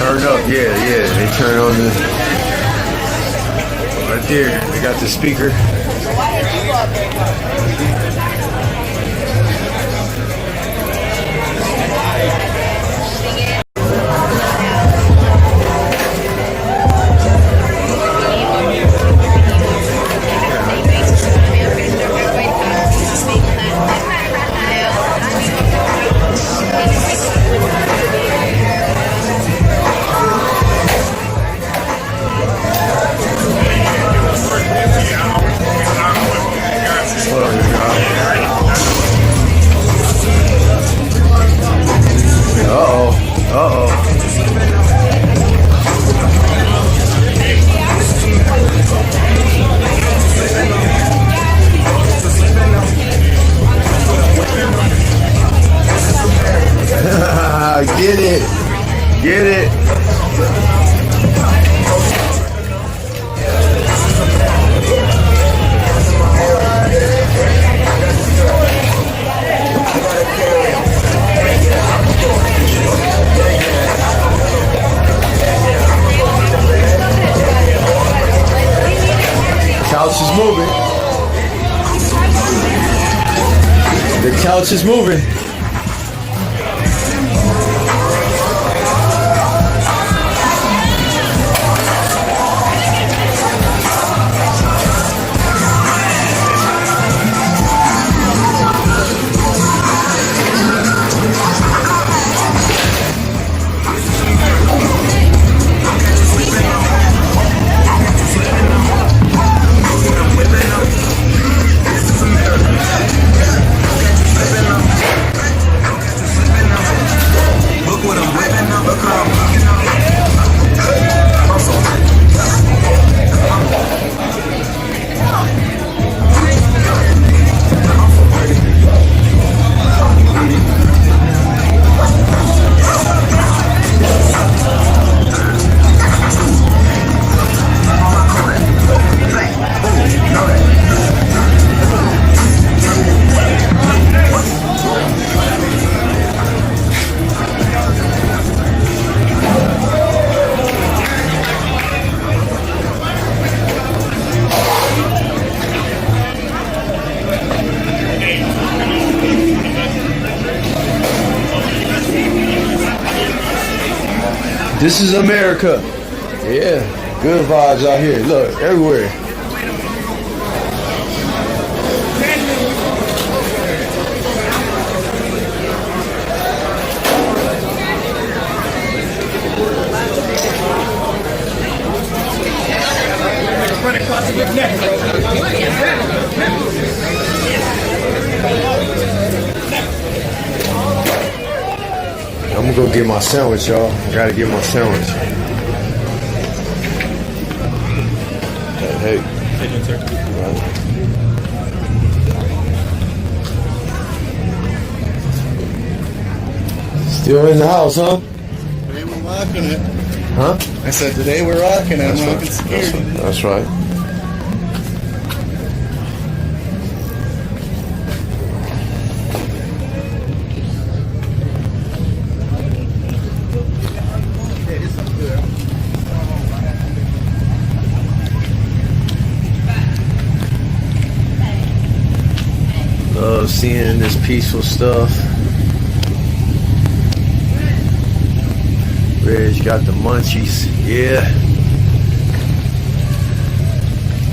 Turn up, yeah. They turn on the right there. They got the speaker. Get it. Get it. Couch is moving. The couch is moving. This is America. Yeah, good vibes out here. Look, everywhere. I'm gonna go get my sandwich, y'all. I gotta get my sandwich. Hey. Still in the house, huh? Today we're rocking it. Huh? I said today we're rocking it. I'm rocking security. That's right. Love seeing this peaceful stuff. Reg got the munchies. Yeah.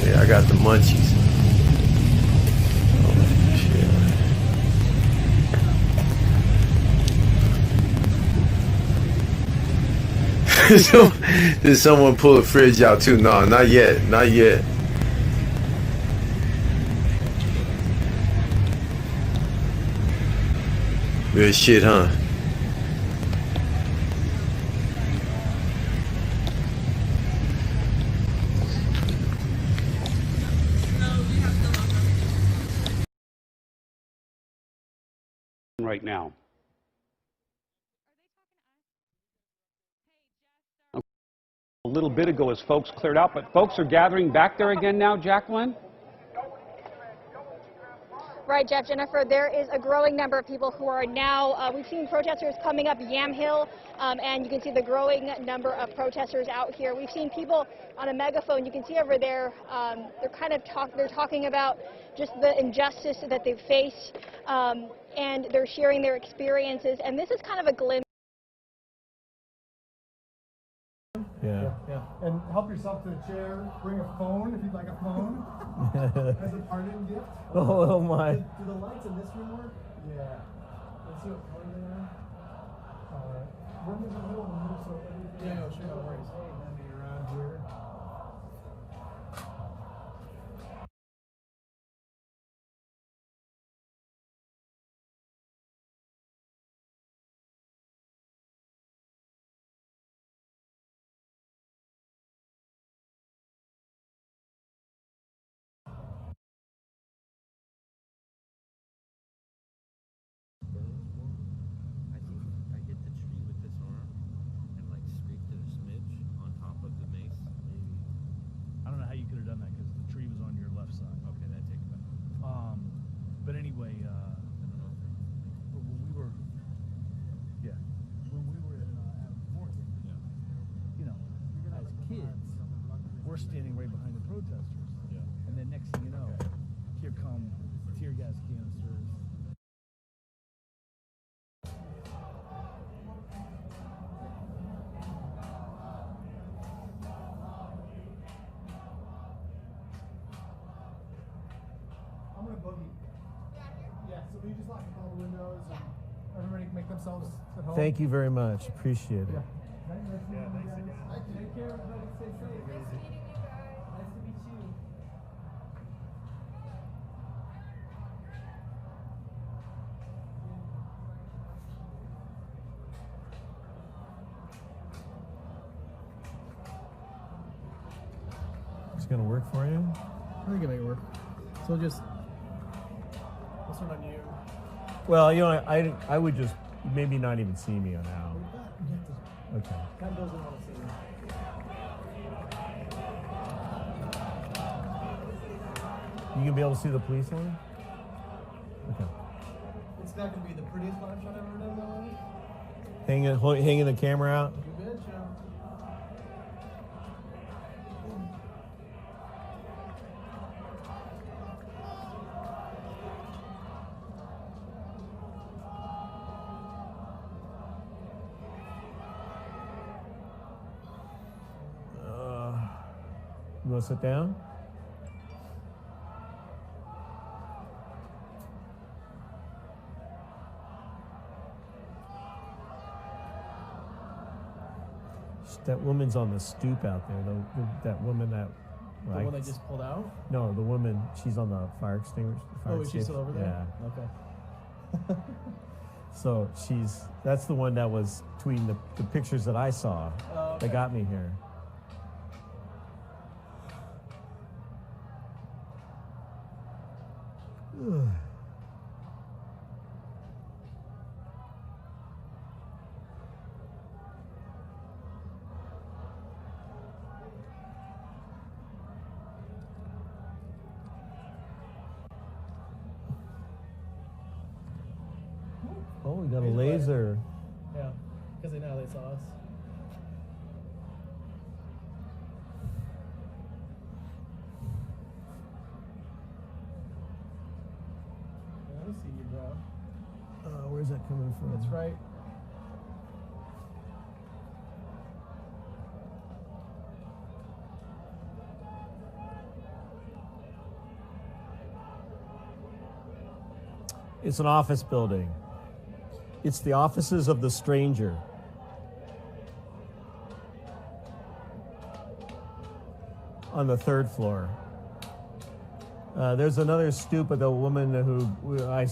Yeah, I got the munchies. Oh, shit. Did someone pull a fridge out too? No, not yet. Not yet. Real shit, huh? Right now. A little bit ago as folks cleared out, but folks are gathering back there again now, Jacqueline? Right, Jeff, Jennifer, there is a growing number of people who are now, we've seen protesters coming up Yamhill, and you can see the growing number of protesters out here. We've seen people on a megaphone, you can see over there, they're talking about just the injustice that they've faced, and they're sharing their experiences, and this is kind of a glimpse. Yeah. Yeah. And help yourself to a chair. Bring a phone if you'd like a phone as a parting gift. Oh my. Do the lights in this room work? Yeah. Let's see what color they are. Room in the middle, so everything. Yeah, no, sure, no worries. Let me around here. I don't know how you could have done that because the tree was on your left side. Okay, that takes it back. But anyway, but when we were, when we were in Morgan, you know, as kids, we're standing right behind the protesters. Yeah. And then next thing you know, here come tear gas canisters. I'm gonna boogie. Yeah, so we just lock all the windows and everybody can make themselves at home. Thank you very much. Appreciate it. Yeah. Nice meeting you guys. Take care, everybody. Stay safe. Nice meeting you guys. Nice to meet you. It's gonna work for you? I think it may work. So just this one on you. Well, you know, I would just maybe not even see me on now. Okay. Ken doesn't want to see you. You gonna be able to see the police line? Okay. It's not going to be the prettiest live shot I've ever done though. Hanging the camera out. You betcha. You want to sit down? That woman's on the stoop out there. That woman that. The one they just pulled out? No, the woman. She's on the fire extinguisher. Oh, is she still over there? Yeah. Okay. So that's the one that was tweeting the pictures that I saw. Oh, okay. That got me here. Ugh. Oh, we got a laser. Yeah, because they know they saw us. Yeah, I see you, bro. Where's that coming from? That's right. It's an office building. It's the offices of the stranger. On the 3rd floor. There's another stoop of the woman who I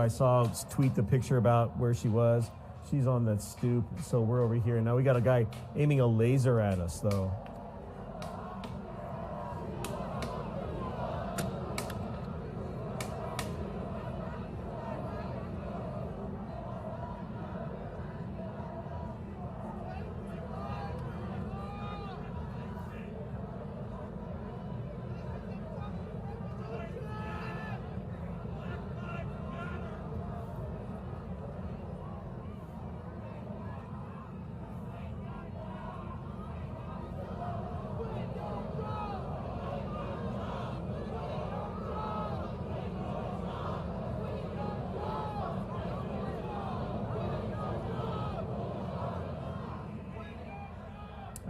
saw tweet the picture about where she was. She's on that stoop, so we're over here. Now we got a guy aiming a laser at us, though.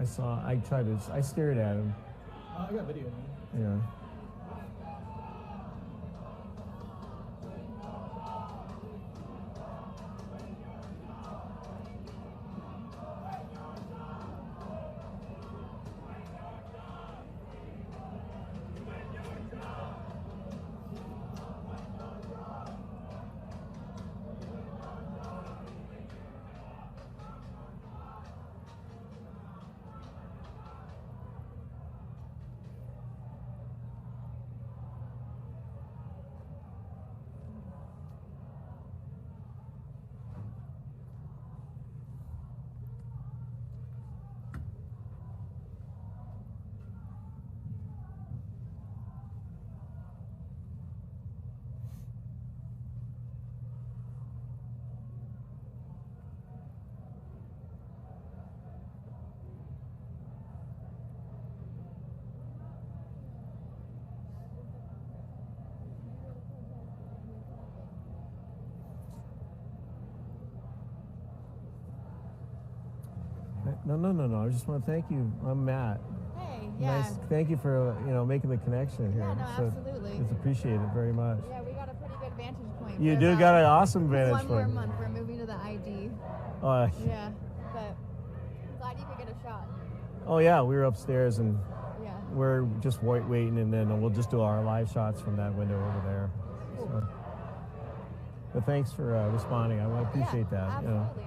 I stared at him. I got video. Yeah. No. I just want to thank you. I'm Matt. Hey, yeah. Nice. Thank you for making the connection here. Yeah, no, absolutely. It's appreciated very much. Yeah, we got a pretty good vantage point. You do got an awesome vantage point. point. 1 more month. We're moving to the ID. Yeah, but I'm glad you could get a shot. Oh yeah, we were upstairs and yeah, we're just waiting, and then we'll just do our live shots from that window over there. Cool. So, but thanks for responding. I appreciate that. Absolutely.